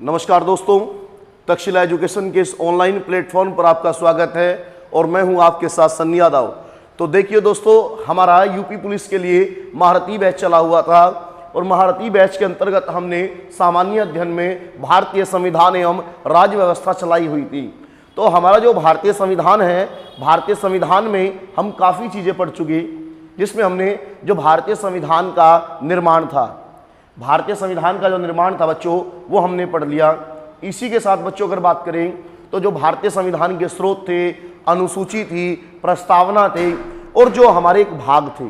नमस्कार दोस्तों, तक्षशिला एजुकेशन के इस ऑनलाइन प्लेटफॉर्म पर आपका स्वागत है और मैं हूं आपके साथ सन्नी यादव। तो देखिए दोस्तों, हमारा यूपी पुलिस के लिए महारथी बैच चला हुआ था और महारथी बैच के अंतर्गत हमने सामान्य अध्ययन में भारतीय संविधान एवं राज्य व्यवस्था चलाई हुई थी। तो हमारा जो भारतीय संविधान है, भारतीय संविधान में हम काफ़ी चीज़ें पढ़ चुके, जिसमें हमने जो भारतीय संविधान का निर्माण था, भारतीय संविधान का जो निर्माण था बच्चों, वो हमने पढ़ लिया। इसी के साथ बच्चों अगर बात करें तो जो भारतीय संविधान के स्रोत थे, अनुसूची थी, प्रस्तावना थे और जो हमारे एक भाग थे।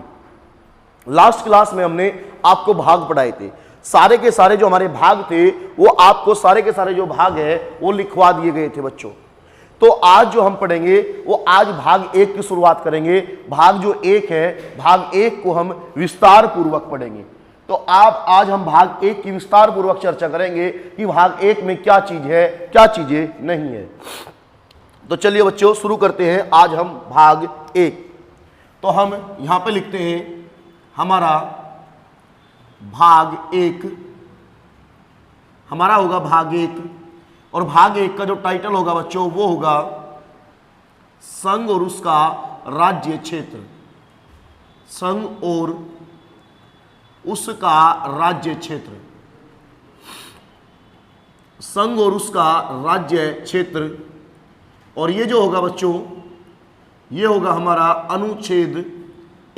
लास्ट क्लास में हमने आपको भाग पढ़ाए थे। सारे के सारे जो हमारे भाग थे वो आपको सारे के सारे जो भाग है वो लिखवा दिए गए थे बच्चों। तो आज जो हम पढ़ेंगे वो आज भाग 1 की शुरुआत करेंगे। भाग जो 1 है, भाग 1 को हम विस्तार पूर्वक पढ़ेंगे। तो आप आज हम भाग 1 की विस्तार पूर्वक चर्चा करेंगे कि भाग 1 में क्या चीज है, क्या चीजें नहीं है। तो चलिए बच्चों शुरू करते हैं आज हम भाग 1। तो हम यहां पे लिखते हैं हमारा भाग 1, हमारा होगा भाग 1 और भाग 1 का जो टाइटल होगा बच्चों वो होगा संघ और उसका राज्य क्षेत्र। संघ और उसका राज्य क्षेत्र, संघ और उसका राज्य क्षेत्र। और ये जो होगा बच्चों, ये होगा हमारा अनुच्छेद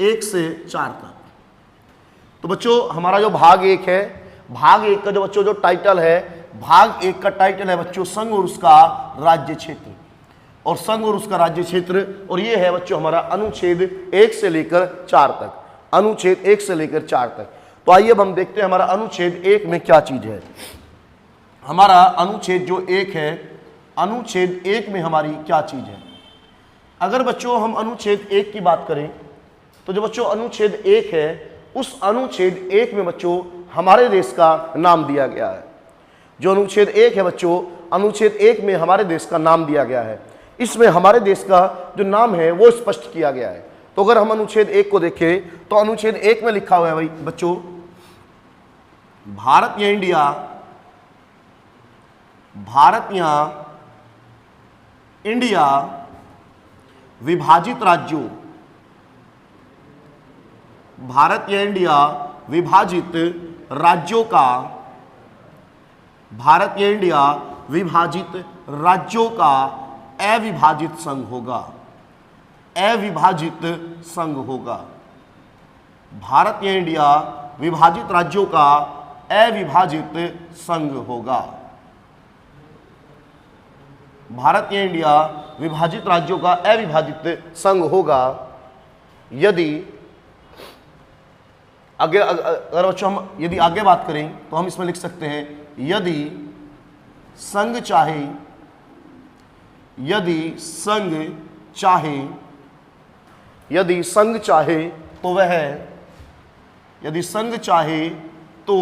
1 से 4 तक। तो बच्चों हमारा जो भाग 1 है, भाग 1 का जो बच्चों जो टाइटल है, भाग 1 का टाइटल है बच्चों संघ और उसका राज्य क्षेत्र। और संघ और उसका राज्य क्षेत्र, और ये है बच्चों हमारा अनुच्छेद 1 से लेकर 4 तक, अनुच्छेद 1 से लेकर 4 तक। तो आइए अब हम देखते हैं हमारा अनुच्छेद 1 में क्या चीज है। हमारा अनुच्छेद जो 1 है, अनुच्छेद 1 में हमारी क्या चीज है। अगर बच्चों हम अनुच्छेद 1 की बात करें तो जो बच्चों अनुच्छेद 1 है, उस अनुच्छेद 1 में बच्चों हमारे देश का नाम दिया गया है। जो अनुच्छेद 1 है बच्चों, अनुच्छेद 1 में हमारे देश का नाम दिया गया है। इसमें हमारे देश का जो नाम है वो स्पष्ट किया गया है। तो अगर हम अनुच्छेद 1 को देखें तो अनुच्छेद 1 में लिखा हुआ है भाई बच्चों, भारत या इंडिया, भारत या इंडिया विभाजित राज्यों, भारत या इंडिया विभाजित राज्यों का, भारत या इंडिया विभाजित राज्यों का अविभाजित संघ होगा, अविभाजित संघ होगा। भारत या इंडिया विभाजित राज्यों का अविभाजित संघ होगा। भारत या इंडिया विभाजित राज्यों का अविभाजित संघ होगा यदि आगे, अगर बच्चों हम यदि आगे बात करें तो हम इसमें लिख सकते हैं यदि संघ चाहे, यदि संघ चाहे, यदि संघ चाहे तो वह, यदि संघ चाहे तो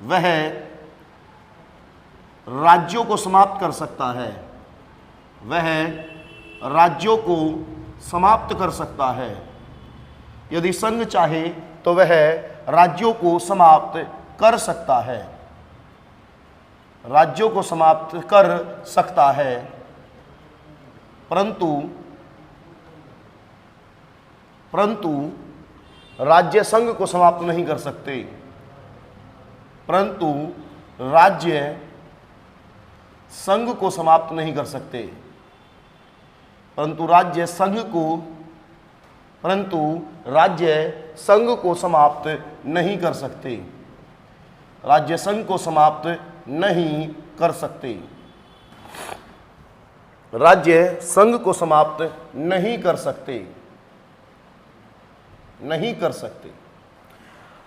वह राज्यों को समाप्त कर सकता है, वह राज्यों को समाप्त कर सकता है। यदि संघ चाहे तो वह राज्यों को समाप्त कर सकता है, राज्यों को समाप्त कर सकता है। परंतु राज्य संघ को समाप्त नहीं कर सकते, परंतु राज्य संघ को समाप्त नहीं कर सकते, परंतु राज्य संघ को, परंतु राज्य संघ को समाप्त नहीं कर सकते, राज्य संघ को समाप्त नहीं कर सकते, राज्य संघ को समाप्त नहीं कर सकते, नहीं कर सकते।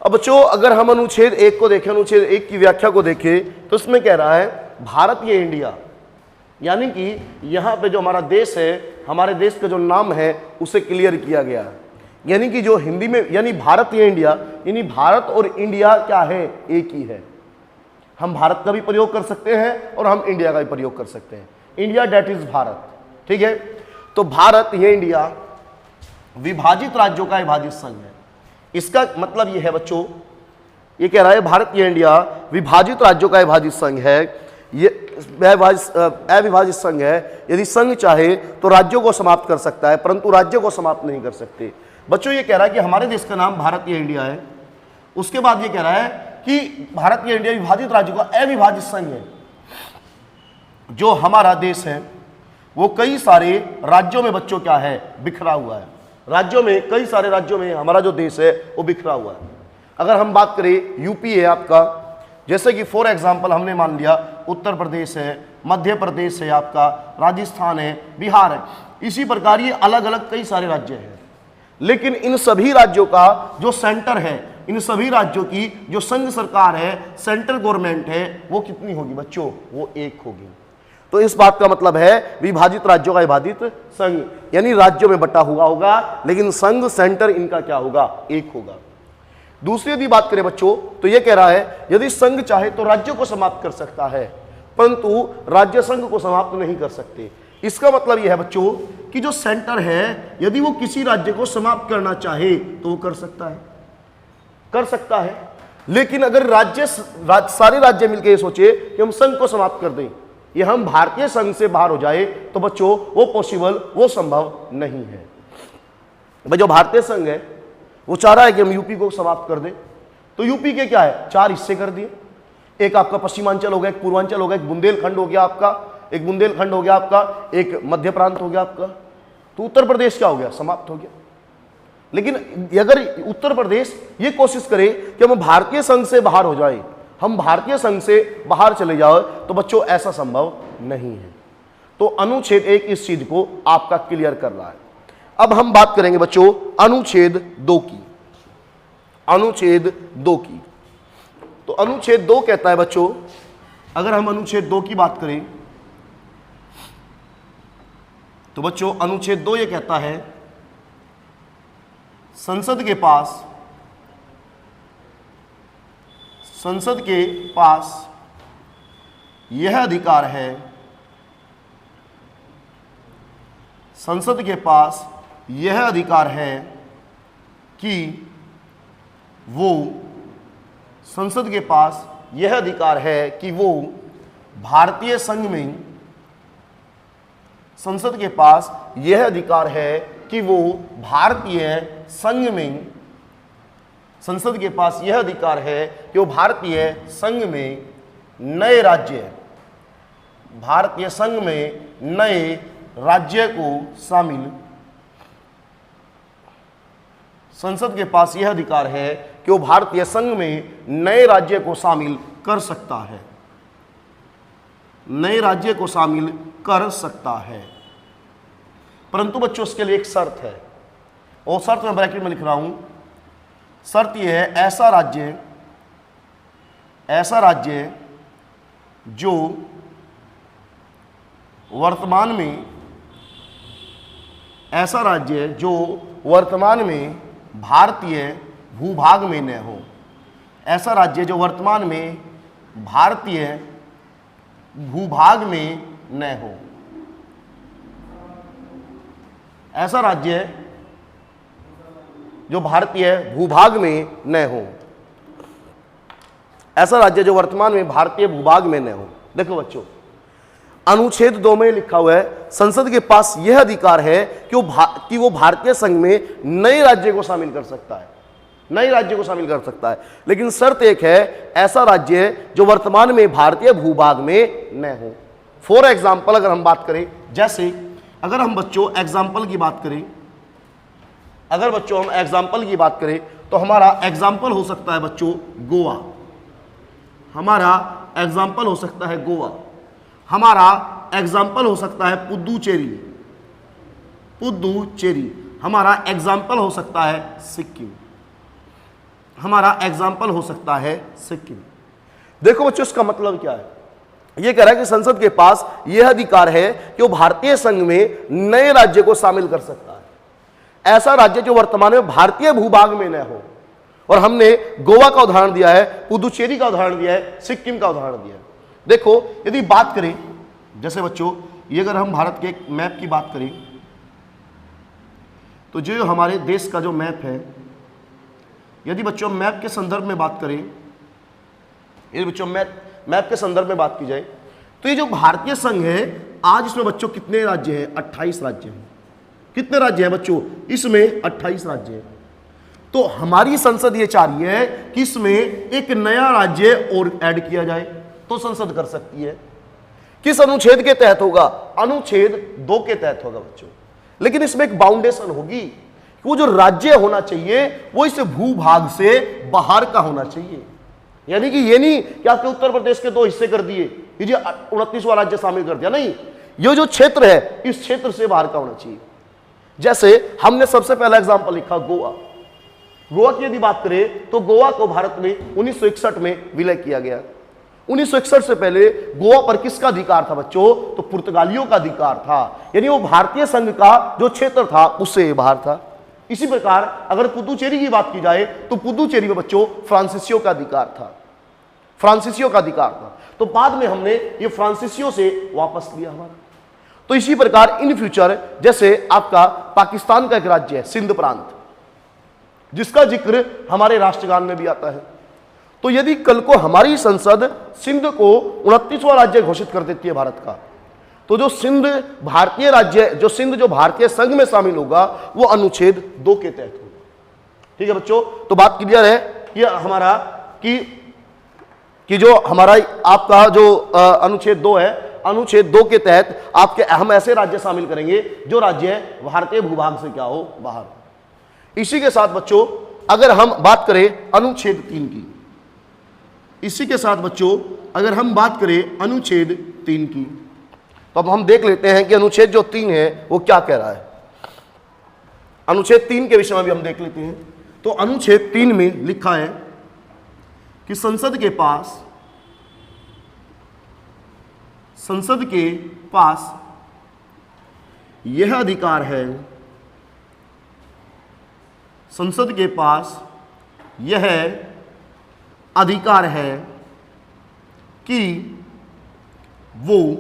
अब बच्चों अगर हम अनुच्छेद 1 को देखें, अनुच्छेद 1 की व्याख्या को देखें तो इसमें कह रहा है भारत या इंडिया, यानी कि यहाँ पे जो हमारा देश है, हमारे देश का जो नाम है उसे क्लियर किया गया है। यानी कि जो हिंदी में यानी भारत या इंडिया, यानी भारत और इंडिया क्या है, एक ही है। हम भारत का भी प्रयोग कर सकते हैं और हम इंडिया का भी प्रयोग कर सकते हैं। इंडिया डेट इज भारत, ठीक है। तो भारत या इंडिया विभाजित राज्यों का विभाजित संघ है। इसका मतलब यह है बच्चों ये कह रहा है भारतीय इंडिया विभाजित राज्यों का विभाजित संघ है, ये अविभाजित संघ है। यदि संघ चाहे तो राज्यों को समाप्त कर सकता है, परंतु राज्यों को समाप्त नहीं कर सकते। बच्चों ये कह रहा है कि हमारे देश का नाम भारतीय इंडिया है, उसके बाद ये कह रहा है कि भारतीय इंडिया विभाजित राज्यों का अविभाजित संघ है। जो हमारा देश है वो कई सारे राज्यों में बच्चों क्या है, बिखरा हुआ है। राज्यों में, कई सारे राज्यों में हमारा जो देश है वो बिखरा हुआ है। अगर हम बात करें यूपी है आपका, जैसे कि फॉर एग्जांपल हमने मान लिया उत्तर प्रदेश है, मध्य प्रदेश है आपका, राजस्थान है, बिहार है, इसी प्रकार ये अलग अलग कई सारे राज्य हैं। लेकिन इन सभी राज्यों का जो सेंटर है, इन सभी राज्यों की जो संघ सरकार है, सेंट्रल गवर्नमेंट है, वो कितनी होगी बच्चों, वो एक होगी। तो इस बात का मतलब है विभाजित राज्यों का विभाजित संघ, यानी राज्यों में बटा हुआ होगा, लेकिन संघ सेंटर इनका क्या होगा, एक होगा। दूसरी यदि बात करें बच्चों तो ये कह रहा है यदि संघ चाहे तो राज्यों को समाप्त कर सकता है, परंतु राज्य संघ को समाप्त नहीं कर सकते। इसका मतलब यह है बच्चों कि जो सेंटर है यदि वो किसी राज्य को समाप्त करना चाहे तो वो कर सकता है। लेकिन अगर सारे राज्य मिलकर ये सोचे कि हम संघ को समाप्त कर दें, ये हम भारतीय संघ से बाहर हो जाए, तो बच्चों वो पॉसिबल, वो संभव नहीं है। भाई जो भारतीय संघ है वो चाह रहा है कि हम यूपी को समाप्त कर दें, तो यूपी के क्या है, 4 हिस्से कर दिए। एक आपका पश्चिमांचल हो गया, एक पूर्वांचल हो गया, एक बुंदेलखंड हो गया आपका, एक मध्य प्रांत हो गया आपका। तो उत्तर प्रदेश क्या हो गया, समाप्त हो गया। लेकिन अगर उत्तर प्रदेश ये कोशिश करे कि हम भारतीय संघ से बाहर हो जाए, हम भारतीय संघ से बाहर चले जाओ, तो बच्चों ऐसा संभव नहीं है। तो अनुच्छेद 1 इस चीज को आपका क्लियर कर रहा है। अब हम बात करेंगे बच्चों अनुच्छेद 2 की। अनुच्छेद 2 की, तो अनुच्छेद 2 कहता है बच्चों, अगर हम अनुच्छेद 2 की बात करें तो बच्चों अनुच्छेद 2 ये कहता है संसद के पास यह अधिकार है, संसद के पास यह अधिकार है कि वो, संसद के पास यह अधिकार है कि वो भारतीय संघ में, संसद के पास यह अधिकार है कि वो भारतीय संघ में, संसद के पास यह अधिकार है कि वो भारतीय संघ में नए राज्य, भारतीय संघ में नए राज्य को शामिल, संसद के पास यह अधिकार है कि वो भारतीय संघ में नए राज्य को शामिल कर सकता है, नए राज्य को शामिल कर सकता है। परंतु बच्चों उसके लिए एक शर्त है, और शर्त मैं ब्रैकेट में लिख रहा हूं। शर्त यह है ऐसा राज्य जो वर्तमान में, ऐसा राज्य जो वर्तमान में भारतीय भूभाग में न हो, ऐसा राज्य जो वर्तमान में भारतीय भूभाग में न हो, ऐसा राज्य जो भारतीय भूभाग में न हो, ऐसा राज्य जो वर्तमान में भारतीय भूभाग में न हो। देखो बच्चों अनुच्छेद 2 में लिखा हुआ है संसद के पास यह अधिकार है कि वो भारतीय संघ में नए राज्य को शामिल कर सकता है, नए राज्य को शामिल कर सकता है। लेकिन शर्त एक है ऐसा राज्य जो वर्तमान में भारतीय भूभाग में न हो। फॉर एग्जाम्पल अगर हम बात करें, जैसे अगर हम बच्चों एग्जाम्पल की बात करें, अगर बच्चों हम एग्जाम्पल की बात करें तो हमारा एग्जाम्पल हो सकता है बच्चों गोवा, हमारा एग्जाम्पल हो सकता है गोवा, हमारा एग्जाम्पल हो सकता है पुदुचेरी, हमारा एग्जाम्पल हो सकता है सिक्किम, हमारा एग्जाम्पल हो सकता है सिक्किम। देखो बच्चों इसका मतलब क्या है, यह कह रहा है कि संसद के पास यह अधिकार है कि वो भारतीय संघ में नए राज्य को शामिल कर सकता है, ऐसा राज्य जो वर्तमान में भारतीय भूभाग में न हो। और हमने गोवा का उदाहरण दिया है, पुदुचेरी का उदाहरण दिया है, सिक्किम का उदाहरण दिया है। देखो यदि बात करें, जैसे बच्चों ये अगर हम भारत के एक मैप की बात करें तो जो हमारे देश का जो मैप है, यदि बच्चों मैप के संदर्भ में बात करें ये बच्चों मैप के संदर्भ में बात की जाए तो ये जो भारतीय संघ है, आज इसमें बच्चों कितने राज्य हैं? 28 राज्य हैं। कितने राज्य हैं बच्चों? इसमें 28 राज्य हैं। तो हमारी संसद ये चाह रही है कि इसमें एक नया राज्य और ऐड किया जाए, तो संसद कर सकती है। किस अनुच्छेद के तहत होगा? अनुच्छेद 2 के तहत होगा बच्चों। लेकिन इसमें एक बाउंडेशन होगी कि वो जो राज्य होना चाहिए वो इस भूभाग से बाहर का होना चाहिए। यानी कि ये नहीं कि आपके उत्तर प्रदेश के 2 हिस्से कर दिए, ये 29वां राज्य शामिल कर दिया, नहीं, ये जो क्षेत्र है इस क्षेत्र से बाहर का होना चाहिए। जैसे हमने सबसे पहला एग्जांपल लिखा गोवा। गोवा की यदि बात करें तो गोवा को भारत में 1961 में विलय किया गया। 1961 से पहले गोवा पर किसका अधिकार था बच्चों? तो पुर्तगालियों का अधिकार था, यानी वो भारतीय संघ का जो क्षेत्र था उससे बाहर था। इसी प्रकार अगर पुदुचेरी की बात की जाए तो पुदुचेरी में बच्चों फ्रांसीसियों का अधिकार था, फ्रांसीसियों का अधिकार था। तो बाद में हमने ये फ्रांसीसियों से वापस लिया हमारा। तो इसी प्रकार इन फ्यूचर जैसे आपका पाकिस्तान का एक राज्य है सिंध प्रांत, जिसका जिक्र हमारे राष्ट्रगान में भी आता है। तो यदि कल को हमारी संसद सिंध को 29वां राज्य घोषित कर देती है भारत का, तो जो सिंध भारतीय राज्य, जो सिंध जो भारतीय संघ में शामिल होगा वो अनुच्छेद 2 के तहत होगा। ठीक है बच्चों, तो बात क्लियर है ये हमारा कि जो हमारा आपका जो अनुच्छेद 2 है, अनुच्छेद 2 के तहत आपके हम ऐसे राज्य शामिल करेंगे जो राज्य भारतीय भूभाग से क्या हो, बाहर। इसी के साथ बच्चों अगर हम बात करें अनुच्छेद 3 की, इसी के साथ बच्चों अगर हम बात करें अनुच्छेद 3 की, तो अब हम देख लेते हैं कि अनुच्छेद जो 3 है वो क्या कह रहा है। अनुच्छेद 3 के विषय में भी हम देख लेते हैं। तो अनुच्छेद 3 में लिखा है कि संसद के पास यह अधिकार है, संसद के पास यह अधिकार है कि वो,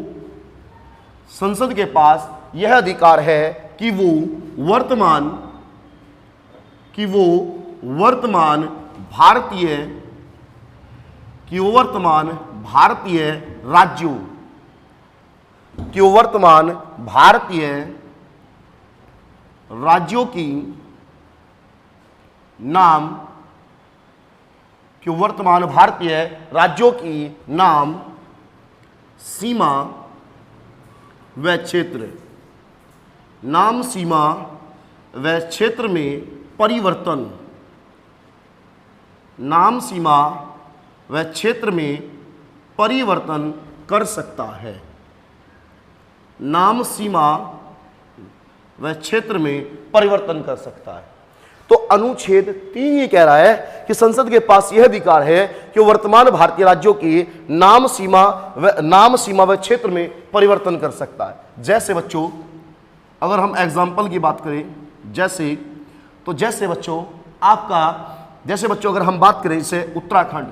संसद के पास यह अधिकार है कि वो वर्तमान भारतीय राज्यों की नाम, सीमा व क्षेत्र, में परिवर्तन, कर सकता है। नाम, सीमा व क्षेत्र में परिवर्तन कर सकता है। तो अनुच्छेद 3 ये कह रहा है कि संसद के पास यह अधिकार है कि वर्तमान भारतीय राज्यों की नाम, सीमा व क्षेत्र में परिवर्तन कर सकता है। जैसे बच्चों अगर हम एग्जाम्पल की बात करें, जैसे बच्चों अगर हम बात करें जैसे उत्तराखंड,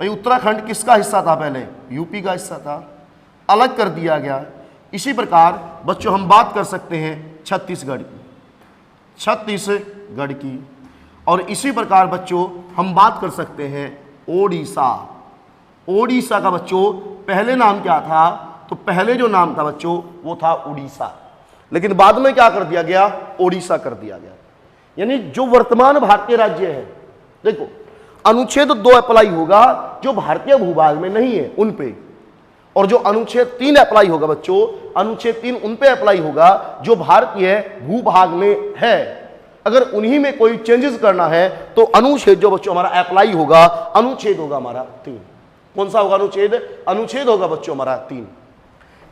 भाई उत्तराखंड किसका हिस्सा था? पहले यूपी का हिस्सा था, अलग कर दिया गया। इसी प्रकार बच्चों हम बात कर सकते हैं छत्तीसगढ़ की, और इसी प्रकार बच्चों हम बात कर सकते हैं ओडिशा का बच्चों पहले नाम क्या था? तो पहले जो नाम था बच्चों वो था उड़ीसा, लेकिन बाद में क्या कर दिया गया? ओडिशा कर दिया गया। यानी जो वर्तमान भारतीय राज्य है, देखो अनुच्छेद 2 अप्लाई होगा जो भारतीय भूभाग में नहीं है उन पे, और जो अनुच्छेद 3 अप्लाई होगा बच्चों, अनुच्छेद 3 उन पे अप्लाई होगा जो भारतीय भूभाग में है। अगर उन्हीं में कोई चेंजेस करना है तो अनुच्छेद जो बच्चों हमारा अप्लाई होगा, अनुच्छेद होगा हमारा 3। कौन सा होगा अनुच्छेद? अनुच्छेद होगा बच्चों हमारा 3।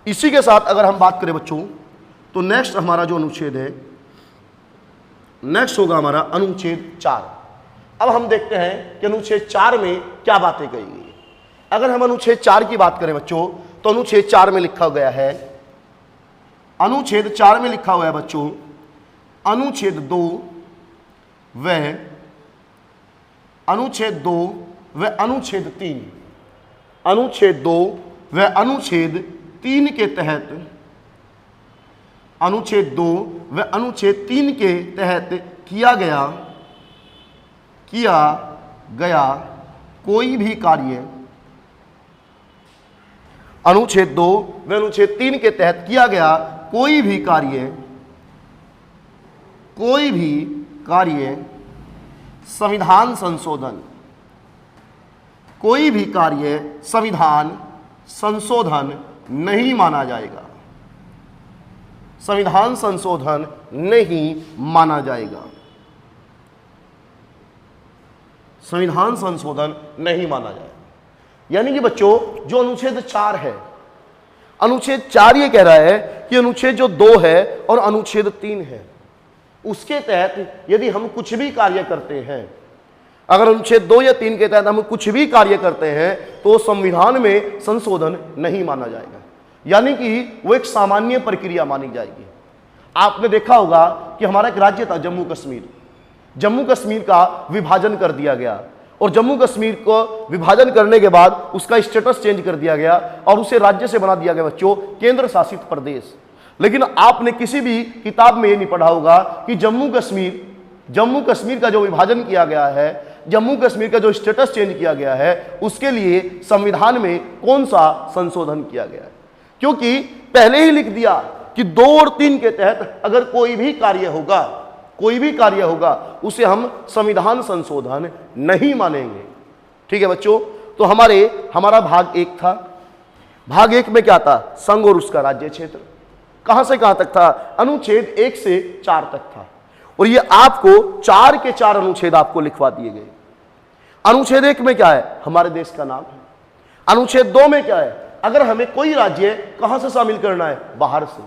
इसी के साथ अगर हम बात करें बच्चों तो नेक्स्ट हमारा जो अनुच्छेद है, नेक्स्ट होगा हमारा अनुच्छेद 4। अब हम देखते हैं कि अनुच्छेद 4 में क्या बातें कही गई है। अगर हम अनुच्छेद 4 की बात करें बच्चों तो अनुच्छेद 4 में लिखा गया है, अनुच्छेद 4 में लिखा हुआ है बच्चों, अनुच्छेद 2 व अनुच्छेद 3, अनुच्छेद 2 व अनुच्छेद 3 के तहत, अनुच्छेद 2 व अनुच्छेद 3 के तहत किया गया कोई भी कार्य अनुच्छेद 2 व अनुच्छेद 3 के तहत किया गया कोई भी कार्य संविधान संशोधन, कोई भी कार्य संविधान संशोधन नहीं माना जाएगा, संविधान संशोधन नहीं माना जाएगा, संविधान संशोधन नहीं माना जाएगा। यानी कि बच्चों जो अनुच्छेद 4 है, अनुच्छेद 4 ये कह रहा है कि अनुच्छेद जो 2 है और अनुच्छेद 3 है, उसके तहत यदि हम कुछ भी कार्य करते हैं, अगर अनुच्छेद 2 या 3 के तहत हम कुछ भी कार्य करते हैं तो संविधान में संशोधन नहीं माना जाएगा, यानी कि वो एक सामान्य प्रक्रिया मानी जाएगी। आपने देखा होगा कि हमारा एक राज्य था जम्मू कश्मीर, जम्मू कश्मीर का विभाजन कर दिया गया और जम्मू कश्मीर को विभाजन करने के बाद उसका स्टेटस चेंज कर दिया गया और उसे राज्य से बना दिया गया बच्चों केंद्र शासित प्रदेश। लेकिन आपने किसी भी किताब में ये नहीं पढ़ा होगा कि जम्मू कश्मीर का जो विभाजन किया गया है, जम्मू कश्मीर का जो स्टेटस चेंज किया गया है, उसके लिए संविधान में कौन सा संशोधन किया गया है। क्योंकि पहले ही लिख दिया कि 2 और 3 के तहत अगर कोई भी कार्य होगा उसे हम संविधान संशोधन नहीं मानेंगे। ठीक है बच्चों, तो हमारा भाग 1 था। भाग 1 में क्या था? संघ और उसका राज्य क्षेत्र। कहां से कहां तक था? अनुच्छेद 1 से 4 तक था। और ये आपको 4 के 4 अनुच्छेद आपको लिखवा दिए गए। अनुच्छेद 1 में क्या है? हमारे देश का नाम है। अनुच्छेद 2 में क्या है? अगर हमें कोई राज्य कहां से शामिल करना है? बाहर से,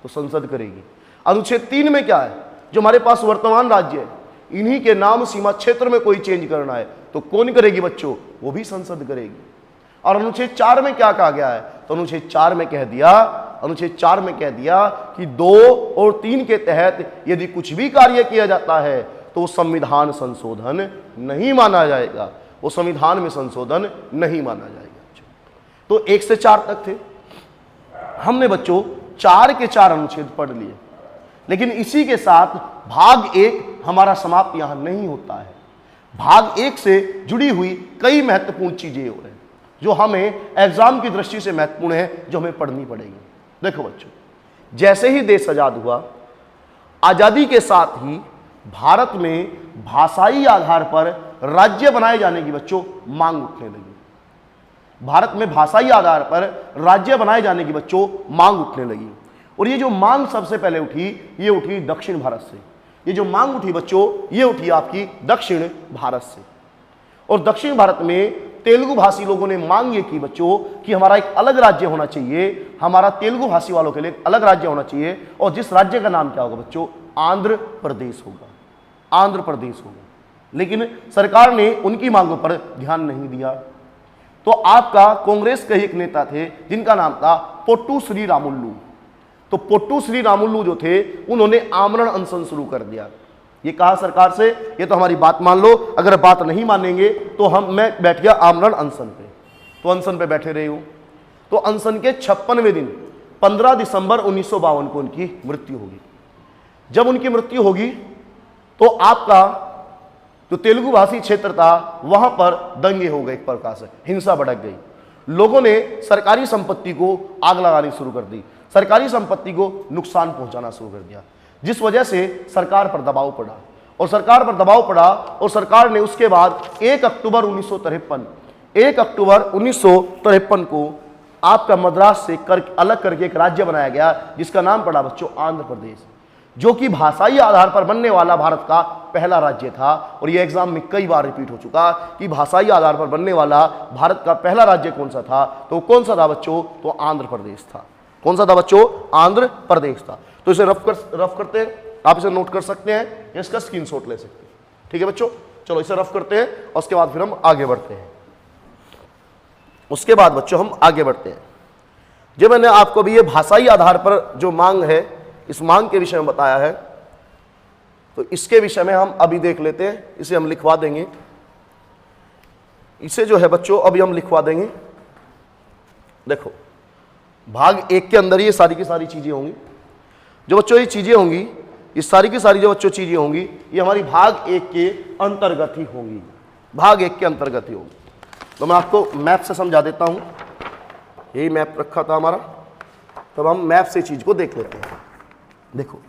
तो संसद करेगी। अनुच्छेद 3 में क्या है? जो हमारे पास वर्तमान राज्य है, इन्हीं के नाम सीमा क्षेत्र में कोई चेंज करना है तो कौन करेगी बच्चों? वो भी संसद करेगी। और अनुच्छेद 4 में क्या कहा गया है? तो अनुच्छेद 4 में कह दिया कि 2 और 3 के तहत यदि कुछ भी कार्य किया जाता है तो वो संविधान संशोधन नहीं माना जाएगा, वो संविधान में संशोधन नहीं माना जाएगा। तो 1 से 4 तक थे। हमने बच्चों 4 के 4 अनुच्छेद पढ़ लिए, लेकिन इसी के साथ भाग 1 हमारा समाप्त यहां नहीं होता है। भाग 1 से जुड़ी हुई कई महत्वपूर्ण चीजें हो रही हैं जो हमें एग्जाम की दृष्टि से महत्वपूर्ण है, जो हमें पढ़नी पड़ेगी। देखो बच्चों, जैसे ही देश आजाद हुआ, आजादी के साथ ही भारत में भाषाई आधार पर राज्य बनाए जाने की बच्चों मांग उठने लगी। भारत में भाषाई आधार पर राज्य बनाए जाने की बच्चों मांग उठने लगी। और ये जो मांग सबसे पहले उठी, ये उठी दक्षिण भारत से। ये जो मांग उठी बच्चों, ये उठी आपकी दक्षिण भारत से। और दक्षिण भारत में तेलुगु भाषी लोगों ने मांग ये की बच्चों कि हमारा एक अलग राज्य होना चाहिए, हमारा तेलुगु भाषी वालों के लिए एक अलग राज्य होना चाहिए। और जिस राज्य का नाम क्या होगा बच्चों? आंध्र प्रदेश होगा, आंध्र प्रदेश होगा। लेकिन सरकार ने उनकी मांगों पर ध्यान नहीं दिया। तो आपका कांग्रेस के एक नेता थे जिनका नाम था पोट्टू श्री रामुलु। तो पोट्टू श्री रामुलु जो थे, उन्होंने आमरण अनशन शुरू कर दिया। ये कहा सरकार से, ये तो हमारी बात मान लो, अगर बात नहीं मानेंगे तो मैं बैठ गया आमरण अनशन पे। तो अनशन पे बैठे रहे हो। तो अनशन के 56वें दिन 15 दिसंबर 1952 को उनकी मृत्यु होगी। जब उनकी मृत्यु होगी तो आपका जो तेलुगु भाषी क्षेत्र था वहां पर दंगे हो गए, एक प्रकार से हिंसा भड़क गई। लोगों ने सरकारी संपत्ति को आग लगानी शुरू कर दी, सरकारी संपत्ति को नुकसान पहुंचाना शुरू कर दिया, जिस वजह से सरकार पर दबाव पड़ा। और सरकार ने उसके बाद 1 अक्टूबर 1953 को आपका मद्रास से अलग करके एक राज्य बनाया गया जिसका नाम पड़ा बच्चों आंध्र प्रदेश, जो कि भाषाई आधार पर बनने वाला भारत का पहला राज्य था। और ये एग्जाम में कई बार रिपीट हो चुका कि भाषाई आधार पर बनने वाला भारत का पहला राज्य कौन सा था? तो कौन सा था बच्चों? तो आंध्र प्रदेश था। कौन सा था बच्चों? आंध्र प्रदेश था। तो इसे रफ करते हैं, आप इसे नोट कर सकते हैं या इसका स्क्रीनशॉट ले सकते हैं। ठीक है बच्चों, चलो इसे रफ करते हैं और उसके बाद फिर हम आगे बढ़ते हैं। जब मैंने आपको भी ये भाषाई आधार पर जो मांग है, इस मांग के विषय में बताया है, तो इसके विषय में हम अभी देख लेते हैं। इसे हम लिखवा देंगे, इसे जो है बच्चों अभी हम लिखवा देंगे। देखो, भाग 1 के अंदर ये सारी की सारी चीजें होंगी। जो बच्चों ये चीजें होंगी, ये सारी की सारी जो बच्चों चीजें होंगी, ये हमारी भाग 1 के अंतर्गत ही होंगी, भाग 1 के अंतर्गत ही होंगी। तो मैं आपको मैप से समझा देता हूं। यही मैप रखा था हमारा, तब हम मैप से चीज को देख लेते हैं। देखो,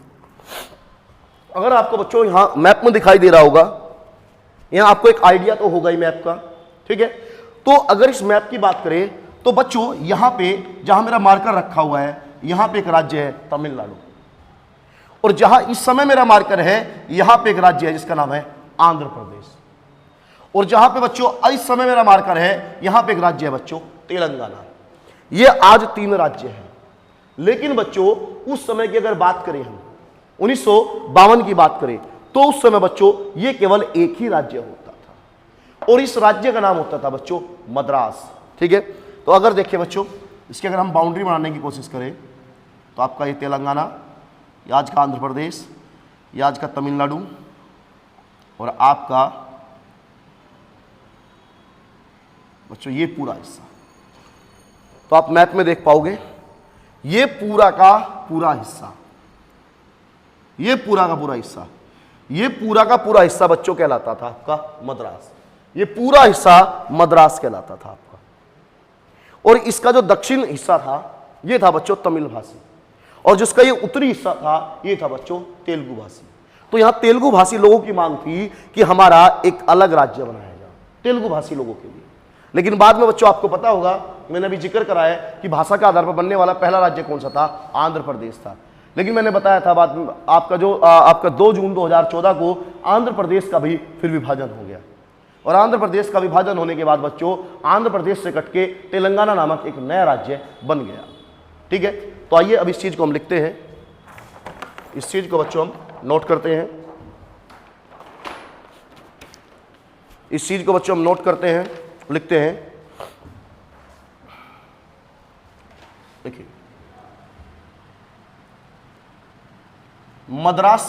अगर आपको बच्चों यहां मैप में दिखाई दे रहा होगा, यहां आपको एक आइडिया तो होगा ही मैप का, ठीक है। तो अगर इस मैप की बात करें तो बच्चों यहां पे जहां मेरा मार्कर रखा हुआ है, यहां पे एक राज्य है तमिलनाडु, और जहां इस समय मेरा मार्कर है यहां पे एक राज्य है जिसका नाम है आंध्र प्रदेश, और जहां पे बच्चों इस समय मेरा मार्कर है यहां पे एक राज्य है बच्चों तेलंगाना। ये आज 3 राज्य हैं। लेकिन बच्चों उस समय की अगर बात करें हम 1952 की बात करें तो उस समय बच्चों ये केवल एक ही राज्य होता था, और इस राज्य का नाम होता था बच्चों मद्रास, ठीक है। तो अगर देखिए बच्चों, इसकी अगर हम बाउंड्री बनाने की कोशिश करें तो आपका ये तेलंगाना, ये आज का आंध्र प्रदेश, ये आज का तमिलनाडु, और आपका बच्चों ये पूरा हिस्सा। तो आप मैप में देख पाओगे ये पूरा का पूरा हिस्सा, ये पूरा का पूरा हिस्सा, ये पूरा का पूरा हिस्सा बच्चों कहलाता था आपका मद्रास। ये पूरा हिस्सा मद्रास कहलाता था आपका, और इसका जो दक्षिण हिस्सा था ये था बच्चों तमिल भाषी, और जिसका ये उत्तरी हिस्सा था ये था बच्चों तेलुगु भाषी। तो यहां तेलुगु भाषी लोगों की मांग थी कि हमारा एक अलग राज्य बनाया जाए तेलुगु भाषी लोगों के लिए। लेकिन बाद में बच्चों आपको पता होगा, मैंने अभी जिक्र कराया कि भाषा के आधार पर बनने वाला पहला राज्य कौन सा था, आंध्र प्रदेश था। लेकिन मैंने बताया था बाद में आपका 2 जून 2014 को आंध्र प्रदेश का भी फिर विभाजन हो गया, और आंध्र प्रदेश का विभाजन होने के बाद बच्चों आंध्र प्रदेश से कटके तेलंगाना नामक एक नया राज्य बन गया, ठीक है। तो आइए अब इस चीज को हम लिखते हैं, इस चीज को बच्चों हम नोट करते हैं, इस चीज को बच्चों हम नोट करते हैं, लिखते हैं। देखिए, मद्रास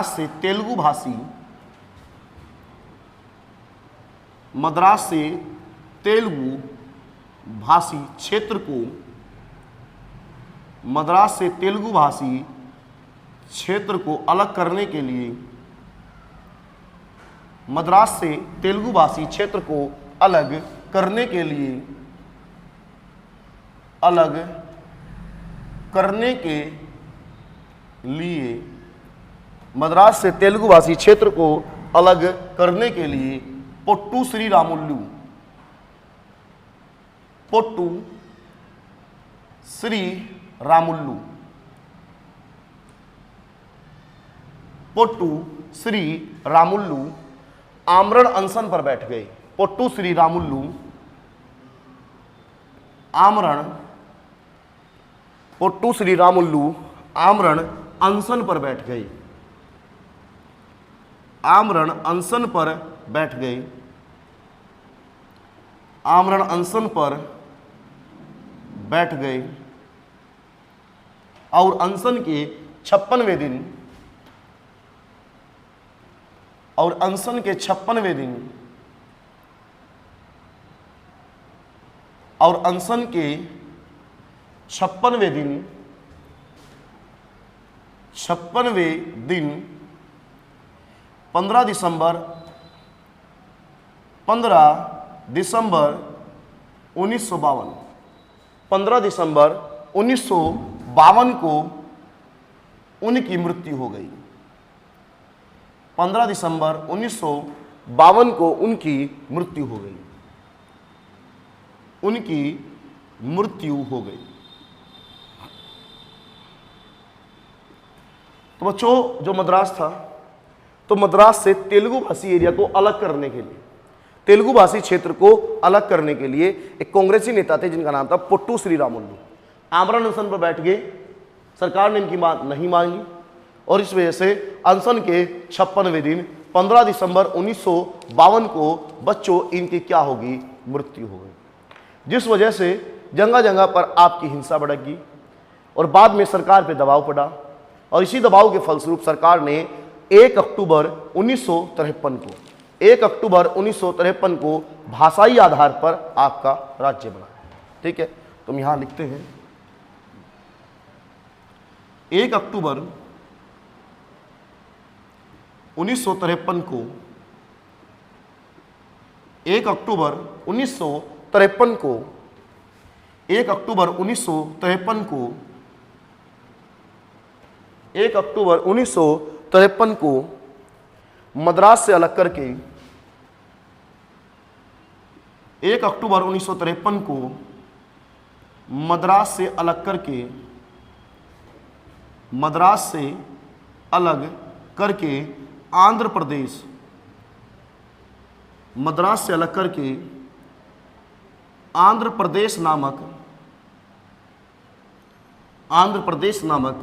से तेलुगु भाषी, मद्रास से तेलुगु भाषी क्षेत्र को, मद्रास से तेलुगु भाषी क्षेत्र को अलग करने के लिए, मद्रास से तेलुगु भाषी क्षेत्र को अलग करने के लिए, अलग करने के लिए, मद्रास से तेलुगु भाषी क्षेत्र को अलग करने के लिए पोट्टू श्री रामुल्लू, पोट्टू श्री रामुल्लू, पोट्टू श्री रामुल्लू आमरण अनशन पर बैठ गए। पोट्टू श्री रामुल्लू आमरण, पोट्टू श्री रामुल्लू आमरण अनशन पर बैठ गए, आमरण अनशन पर बैठ गए, आमरण अनशन पर बैठ गए, और अनशन के 56वें दिन, और अनशन के 56वें दिन, और अनशन के 56वें दिन, 56वें दिन 15 दिसंबर 1952, 15 दिसंबर 1952 को उनकी मृत्यु हो गई। 15 दिसंबर 1952 को उनकी मृत्यु हो गई, उनकी मृत्यु हो गई। तो बच्चों जो मद्रास था, तो मद्रास से तेलुगु भाषी एरिया को अलग करने के लिए, तेलुगु भाषी क्षेत्र को अलग करने के लिए एक कांग्रेसी नेता थे जिनका नाम था पोट्टू श्री रामुल्लू। आमरण अनशन पर बैठ गए, सरकार ने इनकी बात नहीं मांगी, और इस वजह से अनशन के 56वें दिन 15 दिसंबर 1952 को बच्चों इनकी क्या होगी, मृत्यु हो गई, जिस वजह से जगह जगह पर आपकी हिंसा भड़की और बाद में सरकार पर दबाव पड़ा, और इसी दबाव के फलस्वरूप सरकार ने 1 अक्टूबर 1953 को, 1 अक्टूबर 1953 को भाषाई आधार पर आपका राज्य बनाया, ठीक है। तुम यहां लिखते हैं 1 अक्टूबर 1953 को 1 अक्टूबर 1953 को 1 अक्टूबर 1953 को 1 अक्टूबर 1953 को मद्रास से अलग करके 1 अक्टूबर 1953 को मद्रास से अलग करके आंध्र प्रदेश मद्रास से अलग करके आंध्र प्रदेश नामक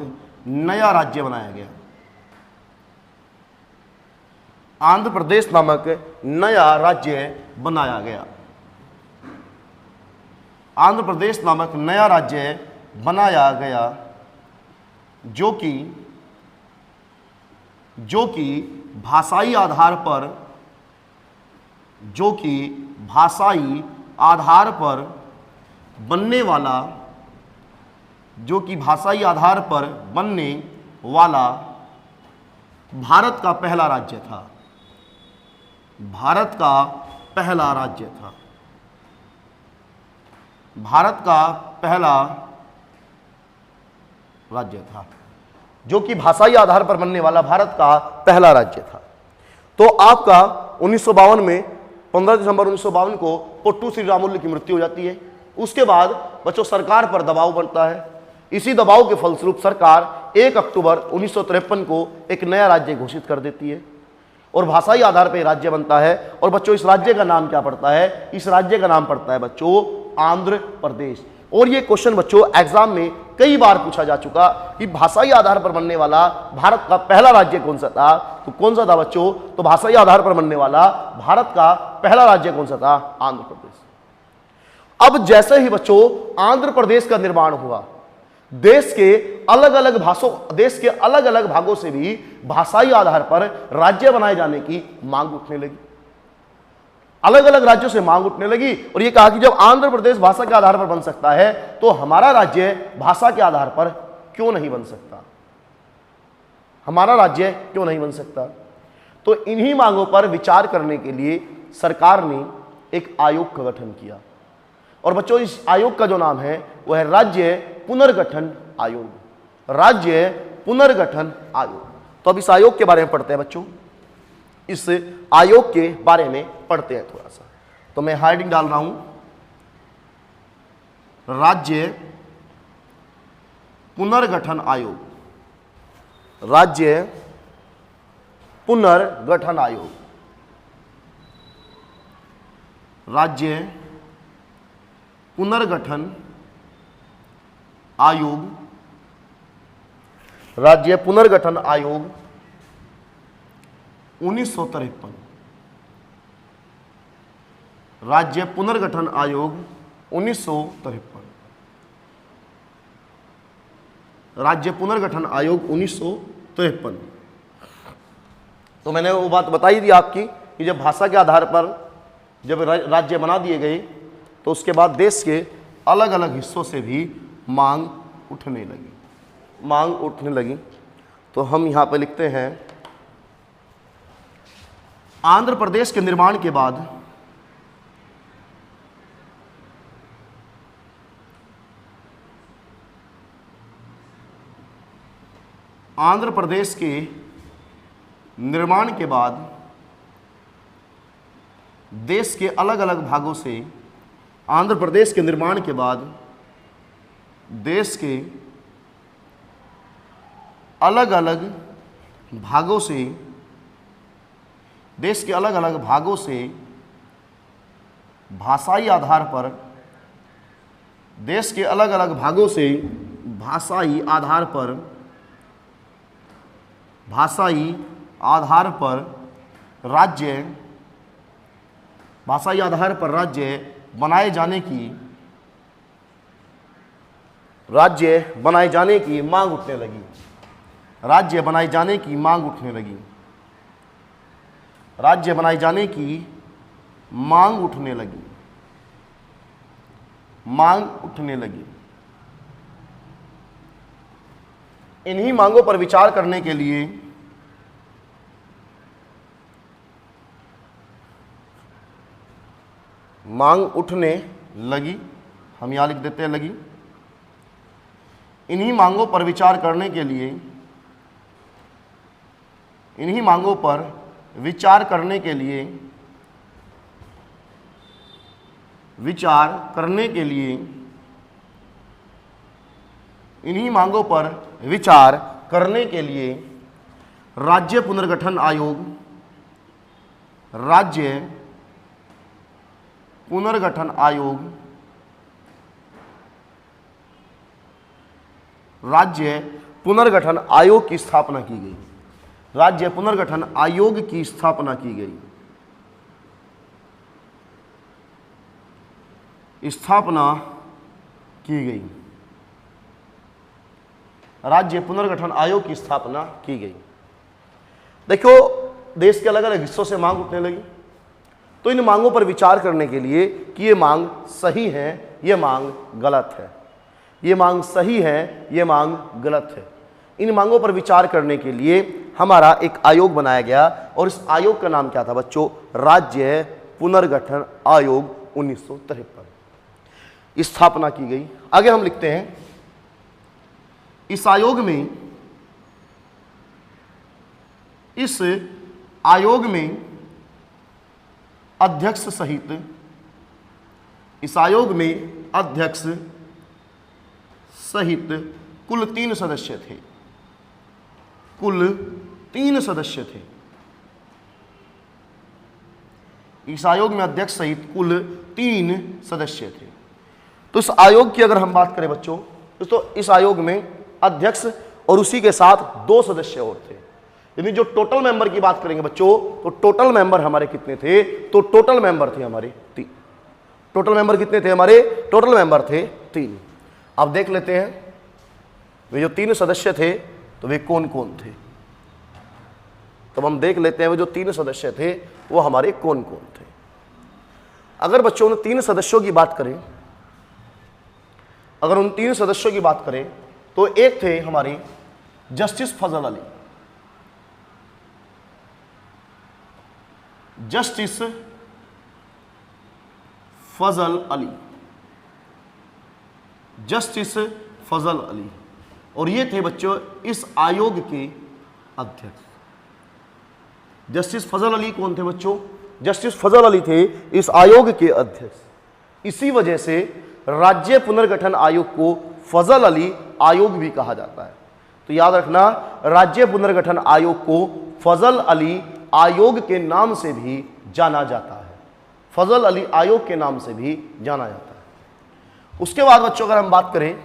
नया राज्य बनाया गया। आंध्र प्रदेश नामक नया राज्य बनाया गया। आंध्र प्रदेश नामक नया राज्य बनाया गया जो कि भाषाई आधार पर बनने वाला भारत का पहला राज्य था। भारत का पहला राज्य था जो कि भाषाई आधार पर बनने वाला भारत का पहला राज्य था। तो आपका 1952 में 15 दिसंबर 1952 को पोट्टू श्री रामुलु की मृत्यु हो जाती है। उसके बाद बच्चों सरकार पर दबाव बनता है। इसी दबाव के फलस्वरूप सरकार 1 अक्टूबर 1953 को एक नया राज्य घोषित कर देती है और भाषाई आधार पर राज्य बनता है। और बच्चों इस राज्य का नाम क्या पड़ता है? इस राज्य का नाम पड़ता है बच्चों आंध्र प्रदेश। और ये क्वेश्चन बच्चों एग्जाम में कई बार पूछा जा चुका कि भाषाई आधार पर बनने वाला भारत का पहला राज्य कौन सा था? तो कौन सा था बच्चों? तो भाषाई आधार पर बनने वाला भारत का पहला राज्य कौन सा था? आंध्र प्रदेश। अब जैसे ही बच्चों आंध्र प्रदेश का निर्माण हुआ, देश के अलग अलग भागों से भी भाषाई आधार पर राज्य बनाए जाने की मांग उठने लगी। अलग अलग राज्यों से मांग उठने लगी और यह कहा कि जब आंध्र प्रदेश भाषा के आधार पर बन सकता है तो हमारा राज्य भाषा के आधार पर क्यों नहीं बन सकता? हमारा राज्य क्यों नहीं बन सकता? तो इन्हीं मांगों पर विचार करने के लिए सरकार ने एक आयोग का गठन किया और बच्चों इस आयोग का जो नाम है वह है राज्य पुनर्गठन आयोग। राज्य पुनर्गठन आयोग। तो अब इस आयोग के बारे में पढ़ते हैं बच्चों। इस आयोग के बारे में पढ़ते हैं थोड़ा सा। तो मैं हेडिंग डाल रहा हूं राज्य पुनर्गठन आयोग। राज्य पुनर्गठन आयोग। राज्य पुनर्गठन आयोग। राज्य पुनर्गठन आयोग 1953। राज्य पुनर्गठन आयोग 1953। राज्य पुनर्गठन आयोग 1953। तो मैंने वो बात बताई थी आपकी कि जब भाषा के आधार पर जब राज्य बना दिए गए तो उसके बाद देश के अलग अलग हिस्सों से भी मांग उठने लगी। तो हम यहाँ पे लिखते हैं आंध्र प्रदेश के निर्माण के बाद देश के अलग अलग भागों से देश के अलग अलग भागों से भाषाई आधार पर राज्य बनाए जाने की मांग उठने लगी। राज्य बनाए जाने की मांग उठने लगी। राज्य बनाए जाने की मांग उठने लगी। इन्हीं मांगों पर विचार करने के लिए मांग उठने लगी, हम यहाँ लिख देते हैं लगी। इन्हीं मांगों पर विचार करने के लिए, इन्हीं मांगों पर विचार करने के लिए, विचार करने के लिए, इन्हीं मांगों पर विचार करने के लिए राज्य पुनर्गठन आयोग, राज्य पुनर्गठन आयोग, राज्य पुनर्गठन आयोग की स्थापना की गई। राज्य पुनर्गठन आयोग की स्थापना की गई, स्थापना की गई। राज्य पुनर्गठन आयोग की स्थापना की गई। देखो, देश के अलग अलग हिस्सों से मांग उठने लगी, तो इन मांगों पर विचार करने के लिए कि ये मांग सही है, ये मांग गलत है, ये मांग सही है, ये मांग गलत है, इन मांगों पर विचार करने के लिए हमारा एक आयोग बनाया गया और इस आयोग का नाम क्या था बच्चों? राज्य पुनर्गठन आयोग 1953 स्थापना की गई। आगे हम लिखते हैं, इस आयोग में, इस आयोग में अध्यक्ष सहित, इस आयोग में अध्यक्ष सहित कुल 3 सदस्य थे, कुल 3 सदस्य थे। इस आयोग में अध्यक्ष सहित कुल 3 सदस्य थे। तो इस आयोग की अगर हम बात करें बच्चों, तो इस आयोग में अध्यक्ष और उसी के साथ 2 सदस्य और थे। यानी जो टोटल मेंबर की बात करेंगे बच्चों, तो टोटल मेंबर हमारे कितने थे? तो टोटल मेंबर थे हमारे 3। टोटल मेंबर कितने थे हमारे? टोटल मेंबर थे 3। अब देख लेते हैं वे जो 3 सदस्य थे तो वे कौन कौन थे। तब हम देख लेते हैं वो जो 3 सदस्य थे वो हमारे कौन कौन थे। अगर बच्चों उन 3 सदस्यों की बात करें, अगर उन 3 सदस्यों की बात करें तो एक थे हमारे जस्टिस फजल अली, जस्टिस फजल अली, जस्टिस फजल अली, और ये थे बच्चों इस आयोग के अध्यक्ष। जस्टिस फजल अली कौन थे बच्चों? जस्टिस फजल अली थे इस आयोग के अध्यक्ष। इसी वजह से राज्य पुनर्गठन आयोग को फजल अली आयोग भी कहा जाता है। तो याद रखना, राज्य पुनर्गठन आयोग को फजल अली आयोग के नाम से भी जाना जाता है। फजल अली आयोग के नाम से भी जाना जाता है। उसके बाद बच्चों अगर हम बात करें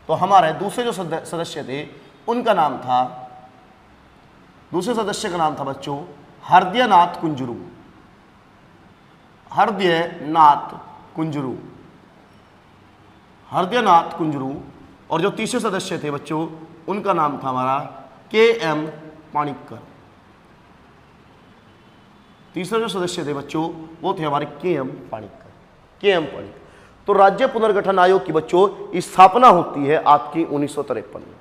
तो हमारे दूसरे जो सदस्य थे उनका नाम था, दूसरे सदस्य का नाम था बच्चों हरदयनाथ कुंजरू, हरदयनाथ कुंजरू, हरदयनाथ कुंजरू। और जो तीसरे सदस्य थे बच्चों उनका नाम था हमारा के.एम. पाणिक्कर। तीसरे जो सदस्य थे बच्चों वो थे हमारे के.एम. पाणिक्कर, के.एम. पाणिक्कर। तो राज्य पुनर्गठन आयोग की बच्चों स्थापना होती है आपकी 1953 में,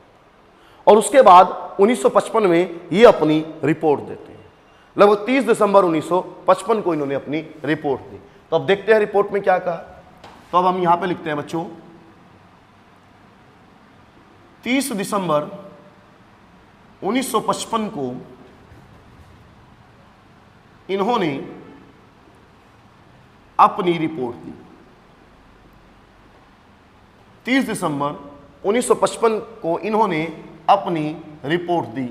और उसके बाद 1955 में ये अपनी रिपोर्ट देते हैं। लगभग 30 दिसंबर 1955 को इन्होंने अपनी रिपोर्ट दी। तो अब देखते हैं रिपोर्ट में क्या कहा। तो अब हम यहां पे लिखते हैं बच्चों 30 दिसंबर 1955 को इन्होंने अपनी रिपोर्ट दी। 30 दिसंबर 1955 को इन्होंने अपनी रिपोर्ट दी,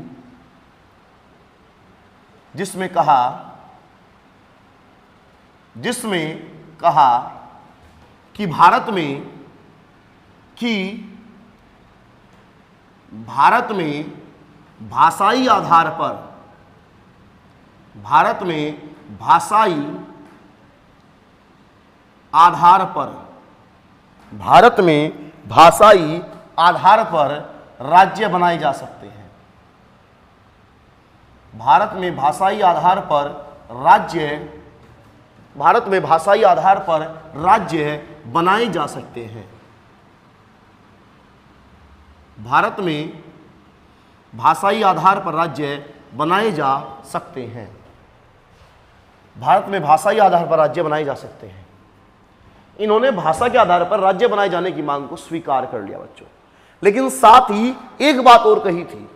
जिसमें कहा कि भारत में भाषाई आधार पर, भारत में भाषाई आधार पर, भारत में भाषाई आधार पर राज्य बनाए जा सकते हैं। भारत में भाषाई आधार पर राज्य, भारत में भाषाई आधार पर राज्य बनाए जा सकते हैं। भारत में भाषाई आधार पर राज्य बनाए जा सकते हैं। भारत में भाषाई आधार पर राज्य बनाए जा सकते हैं। इन्होंने भाषा के आधार पर राज्य बनाए जाने की मांग को स्वीकार कर लिया बच्चों। लेकिन साथ ही एक बात और कही थी,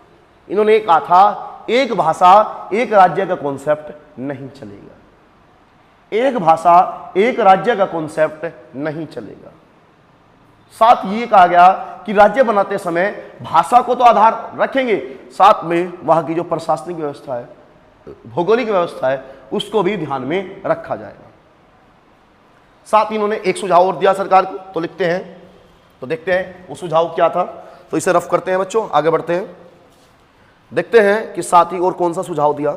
इन्होंने कहा था एक भाषा एक राज्य का कॉन्सेप्ट नहीं चलेगा, एक भाषा एक राज्य का कॉन्सेप्ट नहीं चलेगा। साथ ये कहा गया कि राज्य बनाते समय भाषा को तो आधार रखेंगे, साथ में वहां की जो प्रशासनिक व्यवस्था है, भौगोलिक व्यवस्था है, उसको भी ध्यान में रखा जाएगा। साथ ही इन्होंने एक सुझाव और दिया सरकार को, तो लिखते हैं, तो देखते हैं वो सुझाव क्या था। तो इसे रफ करते हैं बच्चों, आगे बढ़ते हैं, देखते हैं कि साथ ही और कौन सा सुझाव दिया।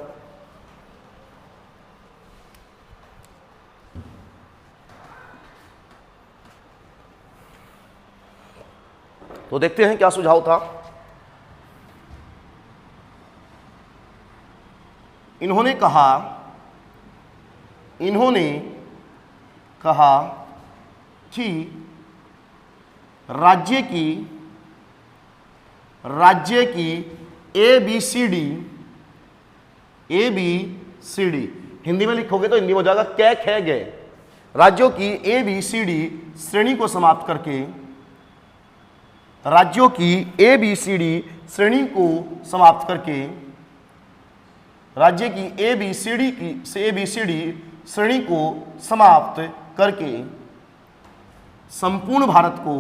तो देखते हैं क्या सुझाव था। इन्होंने कहा कि राज्य की ABCD, हिंदी में लिखोगे तो हिंदी में हो जाएगा कै खे गए। राज्यों की ABCD श्रेणी को समाप्त करके, राज्यों की ABCD श्रेणी को समाप्त करके, राज्य की ABCD श्रेणी को समाप्त करके संपूर्ण भारत को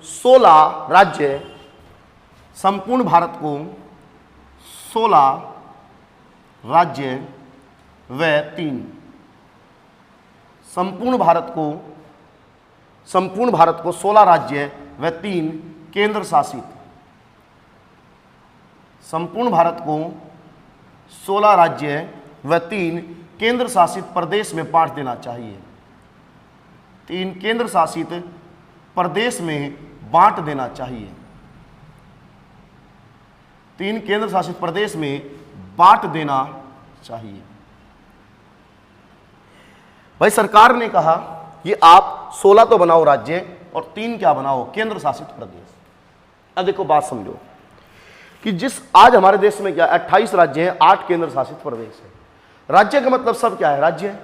16 राज्य, संपूर्ण भारत को 16 राज्य व 3, संपूर्ण भारत को 16 राज्य व 3 केंद्र शासित, संपूर्ण भारत को 16 राज्य व 3 केंद्र शासित प्रदेश में बांट देना चाहिए, 3 केंद्र शासित प्रदेश में बांट देना चाहिए, 3 केंद्र शासित प्रदेश में बांट देना चाहिए। भाई सरकार ने कहा कि आप 16 तो बनाओ राज्य और 3 क्या बनाओ, केंद्र शासित प्रदेश। अब देखो बात समझो कि जिस आज हमारे देश में क्या 28 राज्य हैं, 8 केंद्र शासित प्रदेश है। राज्य का मतलब सब क्या है, राज्य है।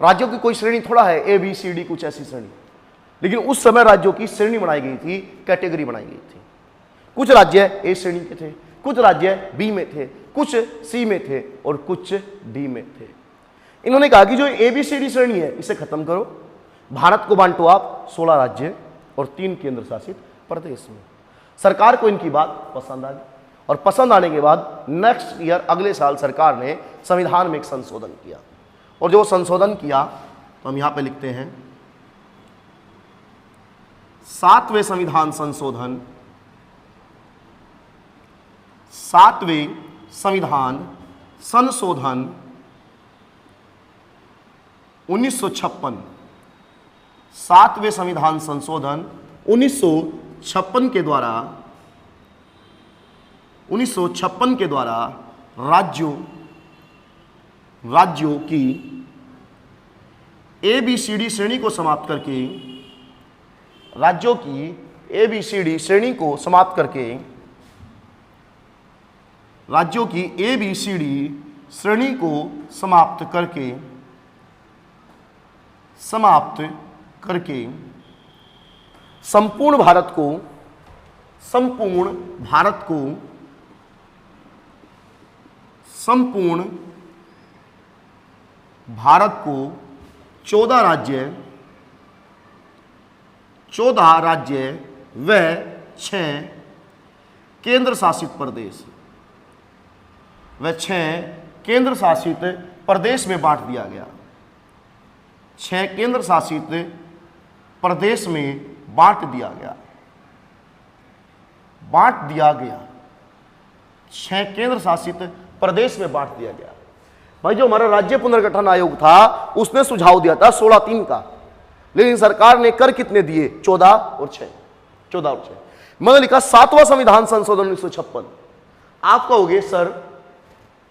राज्यों की कोई श्रेणी थोड़ा है ABCD कुछ ऐसी श्रेणी, लेकिन उस समय राज्यों की श्रेणी बनाई गई थी, कैटेगरी बनाई गई थी। कुछ राज्य A श्रेणी के थे, कुछ राज्य B में थे, कुछ C में थे और कुछ D में थे। इन्होंने कहा कि जो ABCD श्रेणी है इसे खत्म करो, भारत को बांटो आप 16 राज्य और 3 केंद्र शासित प्रदेश में। सरकार को इनकी बात पसंद आ गई और पसंद आने के बाद नेक्स्ट ईयर अगले साल सरकार ने संविधान में एक संशोधन किया, और जो संशोधन किया तो हम यहां पे लिखते हैं 7वें संविधान संशोधन, 7वें संविधान संशोधन 1956, 7वें संविधान संशोधन 1956 के द्वारा राज्यों की ABCD श्रेणी को समाप्त करके, राज्यों की ABCD श्रेणी को समाप्त करके, राज्यों की ABCD श्रेणी को समाप्त करके संपूर्ण भारत को 14 राज्य व 6 केंद्र शासित प्रदेश में बांट दिया गया, 6 केंद्र शासित प्रदेश में बांट दिया गया, 6 केंद्र शासित प्रदेश में बांट दिया गया। भाई जो हमारा राज्य पुनर्गठन आयोग था उसने सुझाव दिया था 16-3 का, लेकिन सरकार ने कर कितने दिए, 14 और 6। मैंने लिखा 7वां संविधान संशोधन 1956। आप कहोगे सर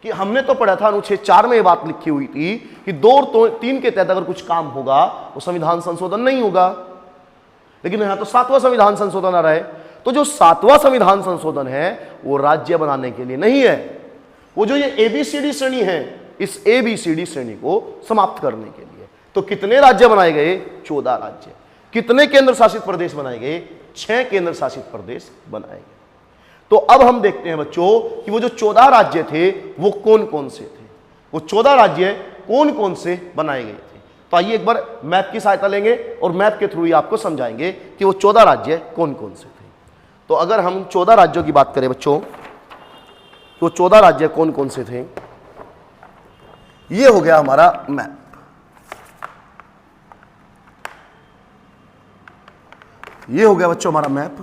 कि हमने तो पढ़ा था अनुच्छेद 4 में ये बात लिखी हुई थी कि 2 और 3 के तहत अगर कुछ काम होगा वो संविधान संशोधन नहीं होगा, लेकिन यहां तो 7वां संविधान संशोधन आ रहा है। तो जो 7वां संविधान संशोधन है वो राज्य बनाने के लिए नहीं है, वो जो ये एबीसीडी श्रेणी है, इस एबीसीडी श्रेणी को समाप्त करने के लिए। तो कितने राज्य बनाए गए? 14 राज्य। कितने केंद्र शासित प्रदेश बनाए गए? 6 केंद्र शासित प्रदेश बनाए गए। तो अब हम देखते हैं बच्चों कि वो जो 14 राज्य थे वो कौन कौन से थे, वो 14 राज्य कौन कौन से बनाए गए थे। तो आइए एक बार मैप की सहायता लेंगे और मैप के थ्रू ही आपको समझाएंगे कि वो 14 राज्य कौन कौन से थे। तो अगर हम 14 राज्यों की बात करें बच्चों, तो 14 राज्य कौन कौन से थे, ये हो गया हमारा मैप। ये हो गया बच्चों हमारा मैप।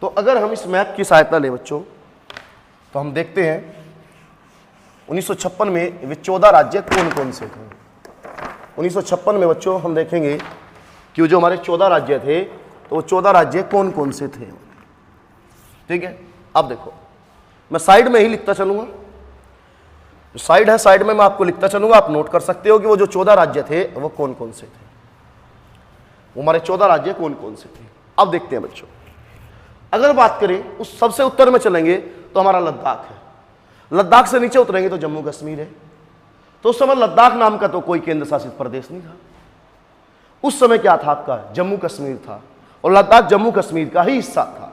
तो अगर हम इस मैप की सहायता लें बच्चों, तो हम देखते हैं 1956 में वे 14 राज्य कौन कौन से थे। 1956 में बच्चों हम देखेंगे कि जो हमारे 14 राज्य थे, तो वो 14 राज्य कौन कौन से थे। ठीक है, अब देखो मैं साइड में ही लिखता चलूंगा, जो साइड है साइड में मैं आपको लिखता चलूंगा, आप नोट कर सकते हो कि वो जो 14 राज्य थे वो कौन कौन से थे, वो हमारे 14 राज्य कौन कौन से थे। अब देखते हैं बच्चों, अगर बात करें उस सबसे उत्तर में चलेंगे तो हमारा लद्दाख है, लद्दाख से नीचे उतरेंगे तो जम्मू कश्मीर है। तो उस समय लद्दाख नाम का तो कोई केंद्र शासित प्रदेश नहीं था, उस समय क्या था आपका? जम्मू कश्मीर था, और लद्दाख जम्मू कश्मीर का ही हिस्सा था,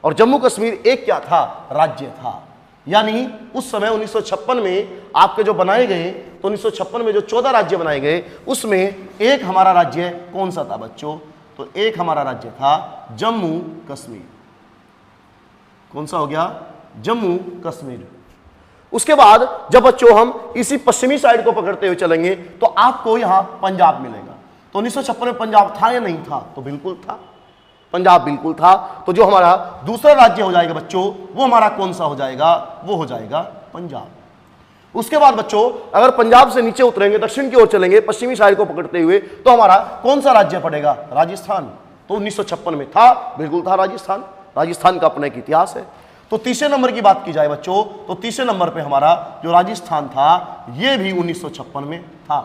और जम्मू कश्मीर एक क्या था? राज्य था। यानी उस समय 1956 में आपके जो बनाए गए, तो 1956 में जो 14 राज्य बनाए गए उसमें एक हमारा राज्य कौन सा था बच्चों? तो एक हमारा राज्य था जम्मू कश्मीर। कौन सा हो गया? जम्मू कश्मीर। उसके बाद जब बच्चों हम इसी पश्चिमी साइड को पकड़ते हुए चलेंगे तो आपको यहां पंजाब मिलेगा। तो 1956 में पंजाब था या नहीं था? तो बिल्कुल था, पंजाब बिल्कुल था। तो जो हमारा दूसरा राज्य हो जाएगा बच्चों, वो हमारा कौन सा हो जाएगा? वो हो जाएगा पंजाब। उसके बाद बच्चों अगर पंजाब से नीचे उतरेंगे, दक्षिण की ओर चलेंगे, पश्चिमी साइड को पकड़ते हुए, तो हमारा कौन सा राज्य पड़ेगा? राजस्थान। तो 1956 में था, बिल्कुल था राजस्थान। राजस्थान का अपना एक इतिहास है। तो तीसरे नंबर की बात की जाए बच्चों, तो तीसरे नंबर पे हमारा जो राजस्थान था ये भी 1956 में था।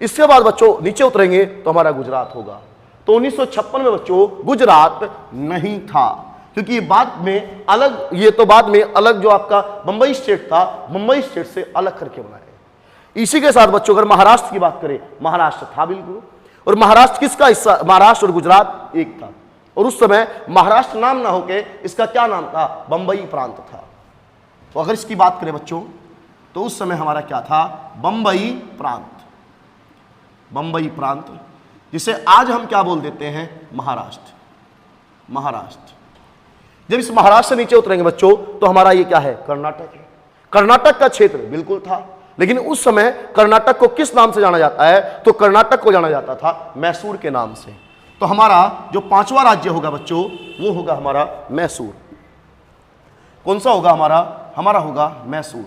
इसके बाद बच्चों नीचे उतरेंगे तो हमारा गुजरात होगा। तो 1956 में बच्चों गुजरात नहीं था, क्योंकि बाद में अलग, ये तो बाद में अलग जो आपका बंबई स्टेट था, बंबई स्टेट से अलग करके बनाए। इसी के साथ बच्चों अगर महाराष्ट्र की बात करें, महाराष्ट्र था बिल्कुल, और महाराष्ट्र किसका हिस्सा? महाराष्ट्र और गुजरात एक था, और उस समय महाराष्ट्र नाम ना होके इसका क्या नाम था? बंबई प्रांत था। तो अगर इसकी बात करें बच्चों, तो उस समय हमारा क्या था? बंबई प्रांत। बंबई प्रांत, जिसे आज हम क्या बोल देते हैं? महाराष्ट्र। महाराष्ट्र। जब इस महाराष्ट्र से नीचे उतरेंगे बच्चों तो हमारा ये क्या है? कर्नाटक है। कर्नाटक का क्षेत्र बिल्कुल था, लेकिन उस समय कर्नाटक को किस नाम से जाना जाता है? तो कर्नाटक को जाना जाता था मैसूर के नाम से। तो हमारा जो 5वां राज्य होगा बच्चों वो होगा हमारा मैसूर। कौन सा होगा हमारा? हमारा होगा मैसूर।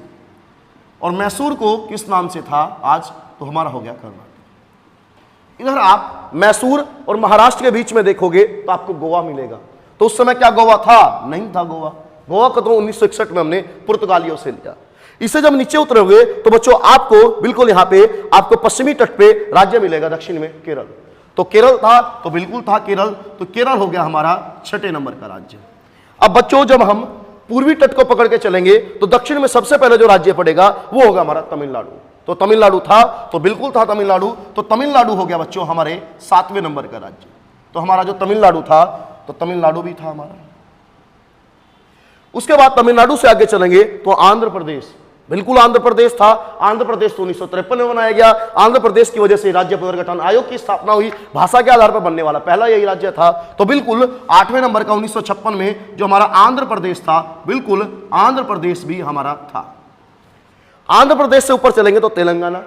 और मैसूर को किस नाम से था आज? तो हमारा हो गया कर्नाटक। इधर आप मैसूर और महाराष्ट्र के बीच में देखोगे तो आपको गोवा मिलेगा। तो उस समय क्या गोवा था? नहीं था गोवा। गोवा को तो 1961 में हमने पुर्तगालियों से लिया। इससे जब नीचे उतरोगे तो बच्चों आपको बिल्कुल यहाँ पे आपको पश्चिमी तट पे राज्य मिलेगा, दक्षिण में केरल। तो केरल था, तो बिल्कुल था केरल। तो केरल हो गया हमारा 6ठे नंबर का राज्य। अब बच्चों जब हम पूर्वी तट को पकड़ के चलेंगे तो दक्षिण में सबसे पहले जो राज्य पड़ेगा वो होगा हमारा तमिलनाडु। तो तमिलनाडु था, तो बिल्कुल था तमिलनाडु। तो तमिलनाडु हो गया बच्चों हमारे 7वें नंबर का राज्य। तो हमारा जो तमिलनाडु था, तो तमिलनाडु भी था हमारा। उसके बाद तमिलनाडु से आगे चलेंगे तो आंध्र प्रदेश, बिल्कुल आंध्र प्रदेश था। आंध्र प्रदेश तो 1953 में बनाया गया। आंध्र प्रदेश की वजह से राज्य पुनर्गठन आयोग की स्थापना हुई। भाषा के आधार पर बनने वाला पहला यही राज्य था। तो बिल्कुल 8वें नंबर का 1956 में जो हमारा आंध्र प्रदेश था, बिल्कुल आंध्र प्रदेश भी हमारा था। आंध्र प्रदेश से ऊपर चलेंगे तो तेलंगाना।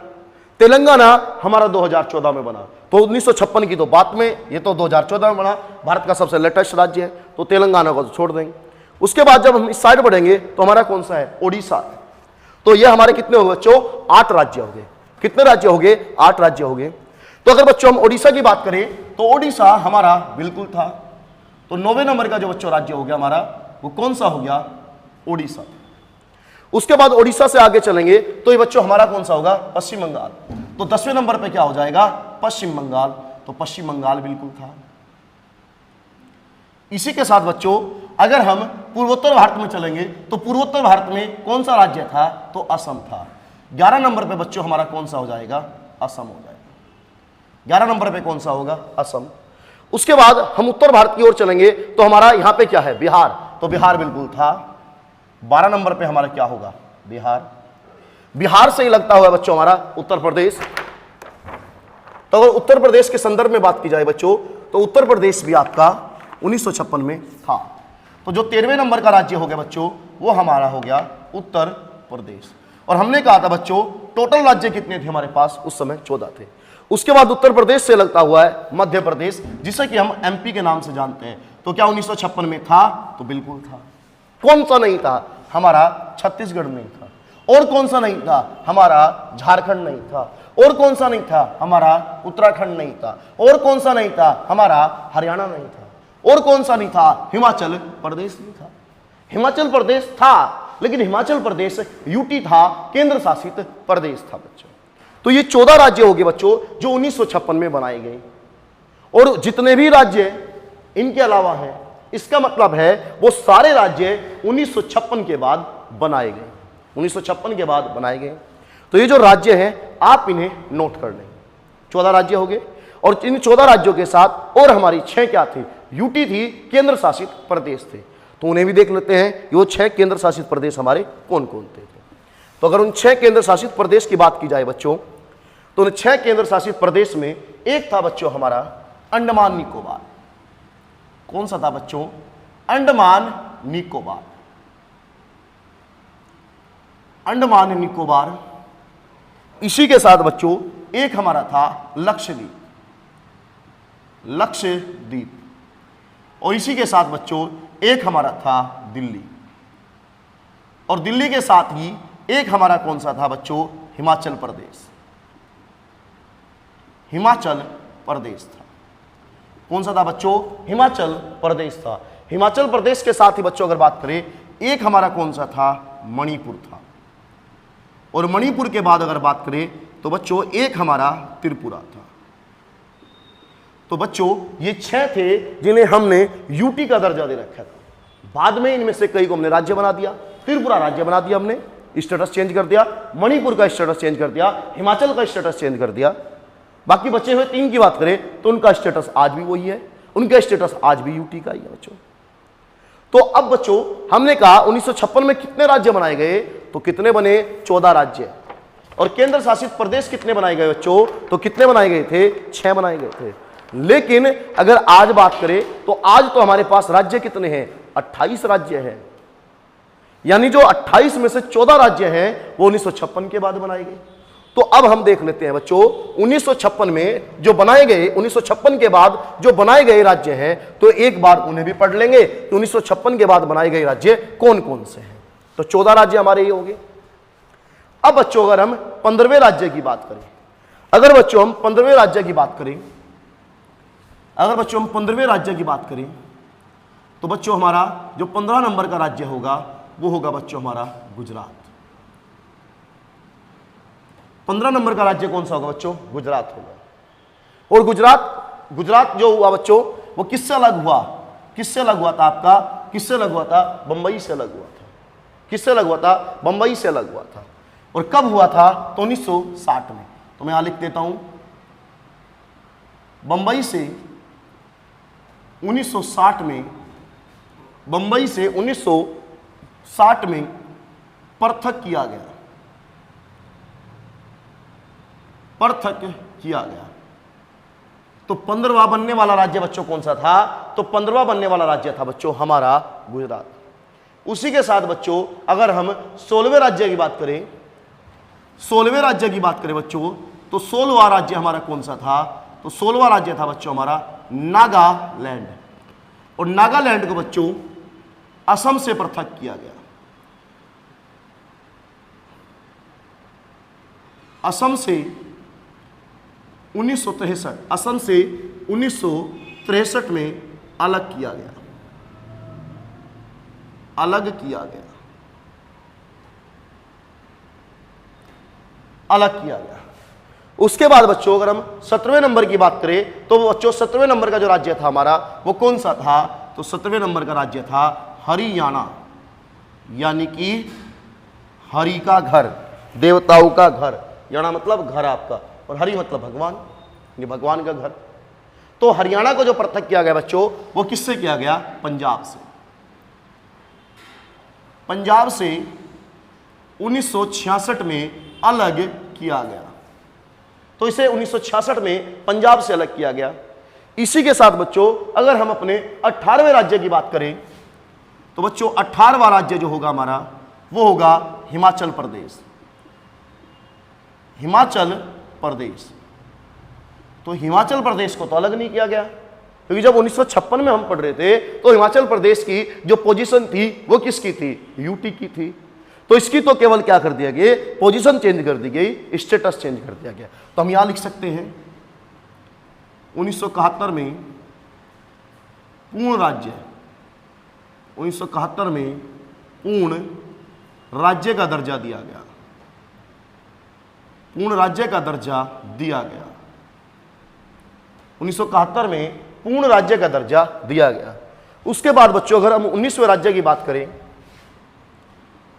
तेलंगाना हमारा 2014 में बना। तो 1956 की तो बात में, ये तो 2014 में बना। भारत का सबसे लेटेस्ट राज्य है, तो तेलंगाना को तो छोड़ देंगे। उसके बाद जब हम इस साइड बढ़ेंगे तो हमारा कौन सा है? ओडिशा। तो ये हमारे कितने हो गए बच्चों? 8 राज्य हो गए। कितने राज्य हो गए? 8 राज्य हो गए। तो अगर बच्चों हम ओडिशा की बात करें तो ओडिशा हमारा बिल्कुल था। तो 9वें नंबर का जो बच्चों राज्य हो गया हमारा, वो कौन सा हो गया? ओडिशा। उसके बाद ओडिशा से आगे चलेंगे तो ये बच्चों हमारा कौन सा होगा? पश्चिम बंगाल। तो 10वें नंबर पे क्या हो जाएगा? पश्चिम बंगाल। तो पश्चिम बंगाल बिल्कुल था। इसी के साथ बच्चों अगर हम पूर्वोत्तर भारत में चलेंगे तो पूर्वोत्तर भारत में कौन सा राज्य था? तो असम था। 11 नंबर पे बच्चों हमारा कौन सा हो जाएगा? असम हो जाएगा। 11 नंबर पे कौन सा होगा? असम। उसके बाद हम उत्तर भारत की ओर चलेंगे तो हमारा यहां पे क्या है? बिहार। तो बिहार बिल्कुल था। 12 नंबर पे हमारा क्या होगा? बिहार। बिहार से ही लगता हुआ बच्चों हमारा उत्तर प्रदेश। तो अगर उत्तर प्रदेश के संदर्भ में बात की जाए बच्चों तो उत्तर प्रदेश भी आपका 1956 में था। तो जो 13वें नंबर का राज्य हो गया बच्चों वो हमारा हो गया उत्तर प्रदेश। और हमने कहा था बच्चों टोटल राज्य कितने थे हमारे पास? उस समय 14 थे। उसके बाद उत्तर प्रदेश से लगता हुआ है मध्य प्रदेश, जिसे कि हम एमपी के नाम से जानते हैं। तो क्या 1956 में था? तो बिल्कुल था। कौन सा नहीं था? हमारा छत्तीसगढ़ नहीं था। और कौन सा नहीं था? हमारा झारखंड नहीं था। और कौन सा नहीं था? हमारा उत्तराखंड नहीं था। और कौन सा नहीं था? हमारा हरियाणा नहीं था। और कौन सा नहीं था? हिमाचल प्रदेश नहीं था। हिमाचल प्रदेश था लेकिन हिमाचल प्रदेश यूटी था, केंद्र शासित प्रदेश था बच्चों। तो ये 14 राज्य हो गए बच्चों जो 1956 में बनाए गए। और जितने भी राज्य इनके अलावा हैं इसका मतलब है वो सारे राज्य 1956 के बाद बनाए गए। 1956 के बाद बनाए गए। तो ये जो राज्य हैं आप इन्हें नोट कर लें। 14 राज्य हो गए और इन 14 राज्यों के साथ और हमारी 6 क्या थी? यूटी थी, केंद्र शासित प्रदेश थे। तो उन्हें भी देख लेते हैं कि वो 6 केंद्र शासित प्रदेश हमारे कौन कौन थे। तो अगर उन 6 केंद्र शासित प्रदेश की बात की जाए बच्चों तो उन 6 केंद्र शासित प्रदेश में एक था बच्चों हमारा अंडमान निकोबार। कौन सा था बच्चों? अंडमान निकोबार। अंडमान निकोबार। इसी के साथ बच्चों एक हमारा था लक्षद्वीप। लक्षद्वीप। और इसी के साथ बच्चों एक हमारा था दिल्ली। और दिल्ली के साथ ही एक हमारा कौन सा था बच्चों? हिमाचल प्रदेश। हिमाचल प्रदेश था। कौन सा था बच्चों? हिमाचल प्रदेश था। हिमाचल प्रदेश के साथ ही बच्चों अगर बात करें एक हमारा कौन सा था? मणिपुर था। और मणिपुर के बाद अगर बात करें तो बच्चों एक हमारा त्रिपुरा था। तो बच्चों ये 6 थे जिन्हें हमने यूटी का दर्जा दे रखा था। बाद में इनमें से कई को हमने राज्य बना दिया। त्रिपुरा राज्य बना दिया हमने, स्टेटस चेंज कर दिया। मणिपुर का स्टेटस चेंज कर दिया। हिमाचल का स्टेटस चेंज कर दिया। बाकी बचे हुए 3 की बात करें तो उनका स्टेटस आज भी वही है। उनका स्टेटस आज भी यूटी का ही है बच्चों। तो अब बच्चों हमने कहा 1956 में कितने राज्य बनाए गए? तो कितने बने? 14 राज्य। और केंद्र शासित प्रदेश कितने बनाए गए बच्चों? तो कितने बनाए गए थे? 6 बनाए गए थे। लेकिन अगर आज बात करें तो आज तो हमारे पास राज्य कितने हैं? 28 राज्य हैं। यानी जो 28 में से 14 राज्य हैं वो 1956 के बाद बनाए गए। तो अब हम देख लेते हैं बच्चों 1956 में जो बनाए गए, 1956 के बाद जो बनाए गए राज्य हैं तो एक बार उन्हें भी पढ़ लेंगे कि 1956 के बाद बनाए गए राज्य कौन कौन से हैं। तो 14 राज्य हमारे ये हो गए। अब बच्चों अगर हम 15वें राज्य की बात करें, अगर बच्चों हम 15वें राज्य की बात करें, अगर बच्चों हम 15वें राज्य की बात करें तो बच्चों हमारा जो 15 नंबर का राज्य होगा वो होगा बच्चों हमारा गुजरात। 15 नंबर का राज्य कौन सा होगा बच्चों? गुजरात होगा। और गुजरात जो हुआ बच्चों वो किससे अलग हुआ? किससे अलग हुआ था आपका? किससे अलग हुआ था? बंबई से अलग हुआ था। किससे अलग हुआ था? बंबई से अलग हुआ था। और कब हुआ था? तो 1960 में। तो मैं यहां लिख देता हूं बंबई से 1960 में, बंबई से 1960 में पृथक किया गया। पृथक किया गया। तो 15वां बनने वाला राज्य बच्चों कौन सा था? तो 15वां बनने वाला राज्य था बच्चों हमारा गुजरात। उसी के साथ बच्चों अगर हम 16वें राज्य की बात करें, 16वें राज्य की बात करें बच्चों तो 16वां राज्य हमारा कौन सा था? तो 16वां राज्य था बच्चों हमारा नागालैंड। और नागालैंड को बच्चों असम से पृथक किया गया। असम से 1963, असम से 1963 में अलग किया गया। अलग किया गया। अलग किया गया। उसके बाद बच्चों अगर हम 17वें नंबर की बात करें तो बच्चों 17वें नंबर का जो राज्य था हमारा वो कौन सा था? तो 17वें नंबर का राज्य था हरियाणा, यानी कि हरि का घर, देवताओं का घर। याना मतलब घर आपका, और हरि मतलब भगवान, ये भगवान का घर। तो हरियाणा को जो पृथक किया गया बच्चों, वो किससे किया गया? पंजाब से। पंजाब से 1966 में अलग किया गया। तो इसे 1966 में पंजाब से अलग किया गया। इसी के साथ बच्चों अगर हम अपने 18वें राज्य की बात करें तो बच्चों 18वां राज्य जो होगा हमारा वो होगा हिमाचल प्रदेश। हिमाचल प्रदेश, तो हिमाचल प्रदेश को तो अलग नहीं किया गया, क्योंकि जब 1956 में हम पढ़ रहे थे तो हिमाचल प्रदेश की जो पोजीशन थी वो किसकी थी? यूटी की थी। तो इसकी तो केवल क्या कर दिया गया? पोजीशन चेंज कर दी गई, स्टेटस चेंज कर दिया गया। तो हम यहां लिख सकते हैं 1971 में पूर्ण राज्य, 1971 में पूर्ण राज्य का दर्जा दिया गया, पूर्ण राज्य का दर्जा दिया गया। 1971 में पूर्ण राज्य का दर्जा दिया गया। उसके बाद बच्चों अगर हम 19वें राज्य की बात करें,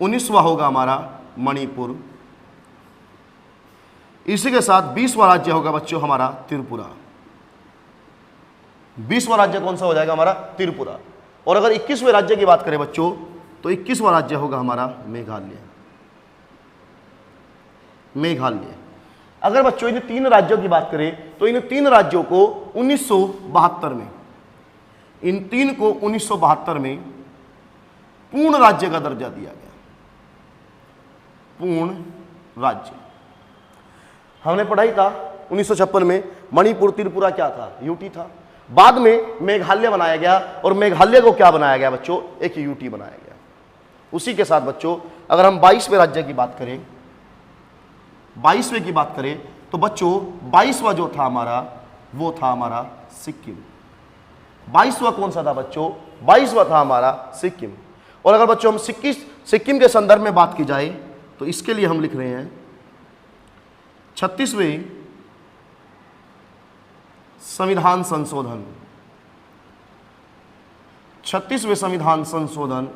19वां होगा हमारा मणिपुर। इसी के साथ 20वां राज्य होगा बच्चों हमारा त्रिपुरा। 20वां राज्य कौन सा हो जाएगा हमारा? त्रिपुरा। और अगर 21वें राज्य की बात करें बच्चों तो 21वां राज्य होगा हमारा मेघालय। मेघालय। अगर बच्चों इन 3 राज्यों की बात करें तो इन 3 राज्यों को 1972 में, इन 3 को 1972 में पूर्ण राज्य का दर्जा दिया गया। पूर्ण राज्य हमने पढ़ाई था 1956 में मणिपुर त्रिपुरा क्या था? यूटी था। बाद में मेघालय बनाया गया और मेघालय को क्या बनाया गया बच्चों? एक यूटी बनाया गया। उसी के साथ बच्चों अगर हम 22वें राज्य की बात करें, 22वें की बात करें तो बच्चों 22वां जो था हमारा वो था हमारा सिक्किम। 22वां कौन सा था बच्चों? 22वां था हमारा सिक्किम। और अगर बच्चों हम सिक्किम के संदर्भ में बात की जाए तो इसके लिए हम लिख रहे हैं 36वें संविधान संशोधन, 36वें संविधान संशोधन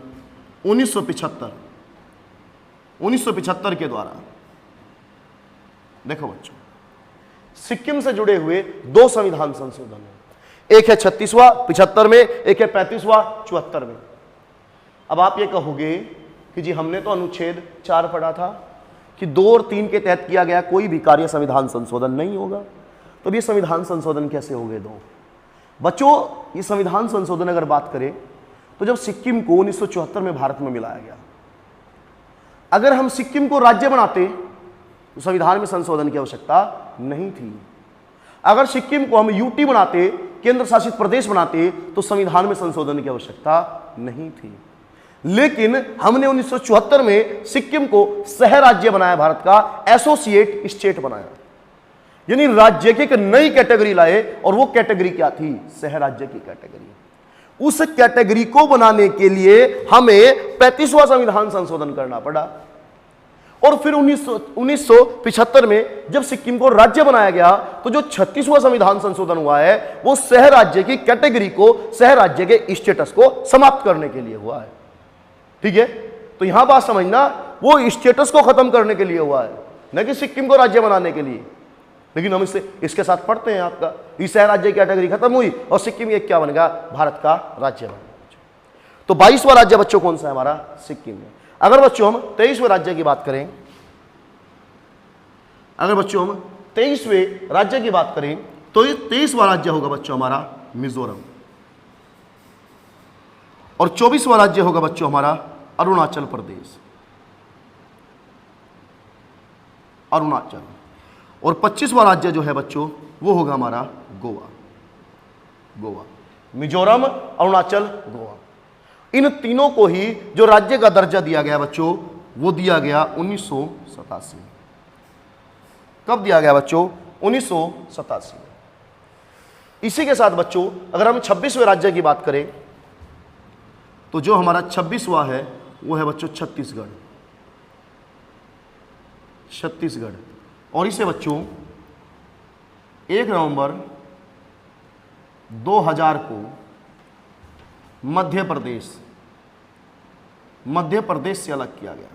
1975 के द्वारा। देखो बच्चों सिक्किम से जुड़े हुए 2 संविधान संशोधन है, एक है 36वां 75 में, एक है 35वां 74 में। अब आप ये कहोगे कि जी हमने तो अनुच्छेद 4 पढ़ा था कि 2 और 3 के तहत किया गया कोई भी कार्य संविधान संशोधन नहीं होगा, तो ये संविधान संशोधन कैसे हो गए 2? बच्चों ये संविधान संशोधन अगर बात करें तो जब सिक्किम को 1974 में भारत में मिलाया गया, अगर हम सिक्किम को राज्य बनाते तो संविधान में संशोधन की आवश्यकता नहीं थी। अगर सिक्किम को हम यूटी बनाते, केंद्र शासित प्रदेश बनाते, तो संविधान में संशोधन की आवश्यकता नहीं थी। लेकिन हमने 1974 में सिक्किम को सह राज्य बनाया, भारत का एसोसिएट स्टेट बनाया, यानी राज्य की एक नई कैटेगरी लाए। और वो कैटेगरी क्या थी? सह राज्य की कैटेगरी। उस कैटेगरी को बनाने के लिए हमें 35वां संविधान संशोधन करना पड़ा। और फिर 1975 में जब सिक्किम को राज्य बनाया गया तो जो 36वां संविधान संशोधन हुआ है वो सह राज्य की कैटेगरी को, सह राज्य के स्टेटस को समाप्त करने के लिए हुआ है। ठीक है, तो यहां बात समझना, वो स्टेटस को खत्म करने के लिए हुआ है, न कि सिक्किम को राज्य बनाने के लिए। लेकिन हम इसके साथ पढ़ते हैं आपका इस सह राज्य की कैटेगरी खत्म हुई और सिक्किम एक क्या बन गया? भारत का राज्य बन गया। तो 22वां राज्य बच्चों कौन सा है हमारा? सिक्किम है। अगर बच्चों हम 23वें राज्य की बात करें, अगर बच्चों हम 23वें राज्य की बात करें तो ये 23वां राज्य होगा बच्चों हमारा मिजोरम। और 24वां राज्य होगा बच्चों हमारा अरुणाचल प्रदेश, अरुणाचल। और 25वां राज्य जो है बच्चों वो होगा हमारा गोवा। गोवा, मिजोरम, अरुणाचल, गोवा। इन तीनों को ही जो राज्य का दर्जा दिया गया बच्चों वो दिया गया 1987 में। कब दिया गया बच्चों? 1987 में। इसी के साथ बच्चों अगर हम 26वें राज्य की बात करें तो जो हमारा 26वां है वो है बच्चों छत्तीसगढ़। छत्तीसगढ़। और इसे बच्चों 1 नवंबर 2000 को मध्य प्रदेश, मध्य प्रदेश से अलग किया गया,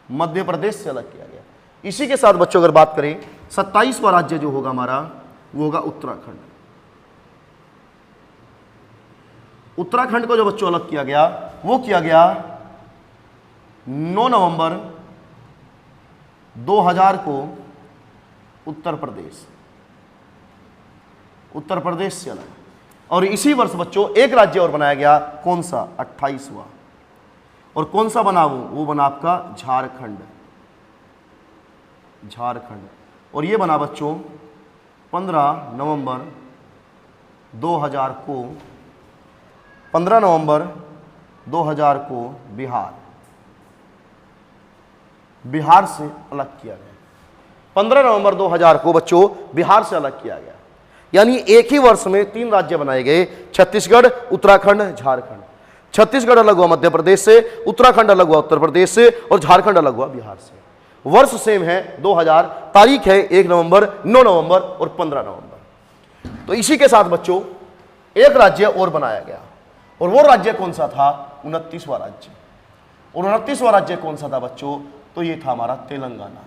मध्य प्रदेश से अलग किया गया। इसी के साथ बच्चों अगर बात करें 27वां राज्य जो होगा हमारा वो होगा उत्तराखंड। उत्तराखंड को जो बच्चों अलग किया गया वो किया गया 9 नवंबर 2000 को उत्तर प्रदेश, उत्तर प्रदेश से अलग। और इसी वर्ष बच्चों एक राज्य और बनाया गया, कौन सा? 28वां। और कौन सा बना वो बना आपका झारखंड, झारखंड। और ये बना बच्चों 15 नवंबर 2000 को, 15 नवंबर 2000 को बिहार, बिहार से अलग किया गया। 15 नवंबर 2000 को बच्चों बिहार से अलग किया गया। यानी एक ही वर्ष में 3 राज्य बनाए गए, छत्तीसगढ़, उत्तराखंड, झारखंड। छत्तीसगढ़ अलग हुआ मध्य प्रदेश से, उत्तराखंड अलग हुआ उत्तर प्रदेश से, और झारखंड अलग हुआ बिहार से। वर्ष सेम है 2000, तारीख है 1 नवंबर, 9 नवंबर और 15 नवंबर। तो इसी के साथ बच्चों एक राज्य और बनाया गया, और वो राज्य कौन सा था? 29वां राज्य। और 29वां राज्य कौन सा था बच्चों? तो ये था हमारा तेलंगाना।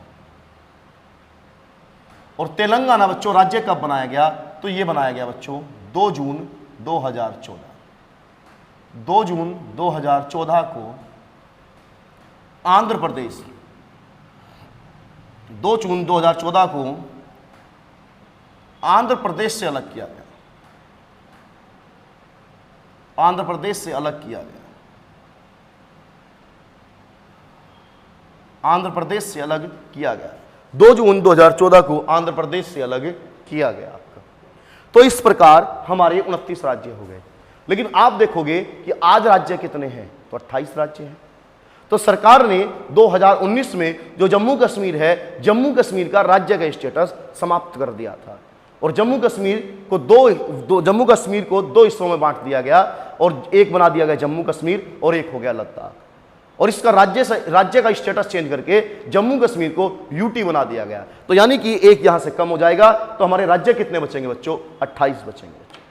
और तेलंगाना बच्चों राज्य कब बनाया गया? तो ये बनाया गया बच्चों 2 जून 2014। 2 जून 2014 को आंध्र प्रदेश, 2 जून 2014 को आंध्र प्रदेश से अलग किया गया, आंध्र प्रदेश से अलग किया गया, आंध्र प्रदेश से अलग किया गया। 2 जून 2014 को आंध्र प्रदेश से अलग किया गया आपका। तो इस प्रकार हमारे 29 राज्य हो गए। लेकिन आप देखोगे कि आज राज्य कितने हैं? तो 28 राज्य हैं। तो सरकार ने 2019 में जो जम्मू कश्मीर है, जम्मू कश्मीर का राज्य का स्टेटस समाप्त कर दिया था, और जम्मू कश्मीर को जम्मू कश्मीर को 2 हिस्सों में बांट दिया गया, और एक बना दिया गया जम्मू कश्मीर और एक हो गया लद्दाख। और इसका राज्य का स्टेटस चेंज करके जम्मू कश्मीर को यूटी बना दिया गया। तो यानी कि एक यहां से कम हो जाएगा, तो हमारे राज्य कितने बचेंगे बच्चों? 28 बचेंगे बच्चों।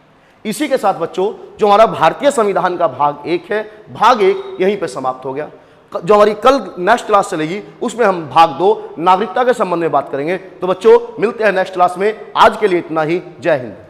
इसी के साथ बच्चों जो हमारा भारतीय संविधान का भाग 1 है, भाग 1 यहीं पे समाप्त हो गया। जो हमारी कल नेक्स्ट क्लास चलेगी उसमें हम भाग 2 नागरिकता के संबंध में बात करेंगे। तो बच्चों मिलते हैं नेक्स्ट क्लास में। आज के लिए इतना ही। जय हिंद।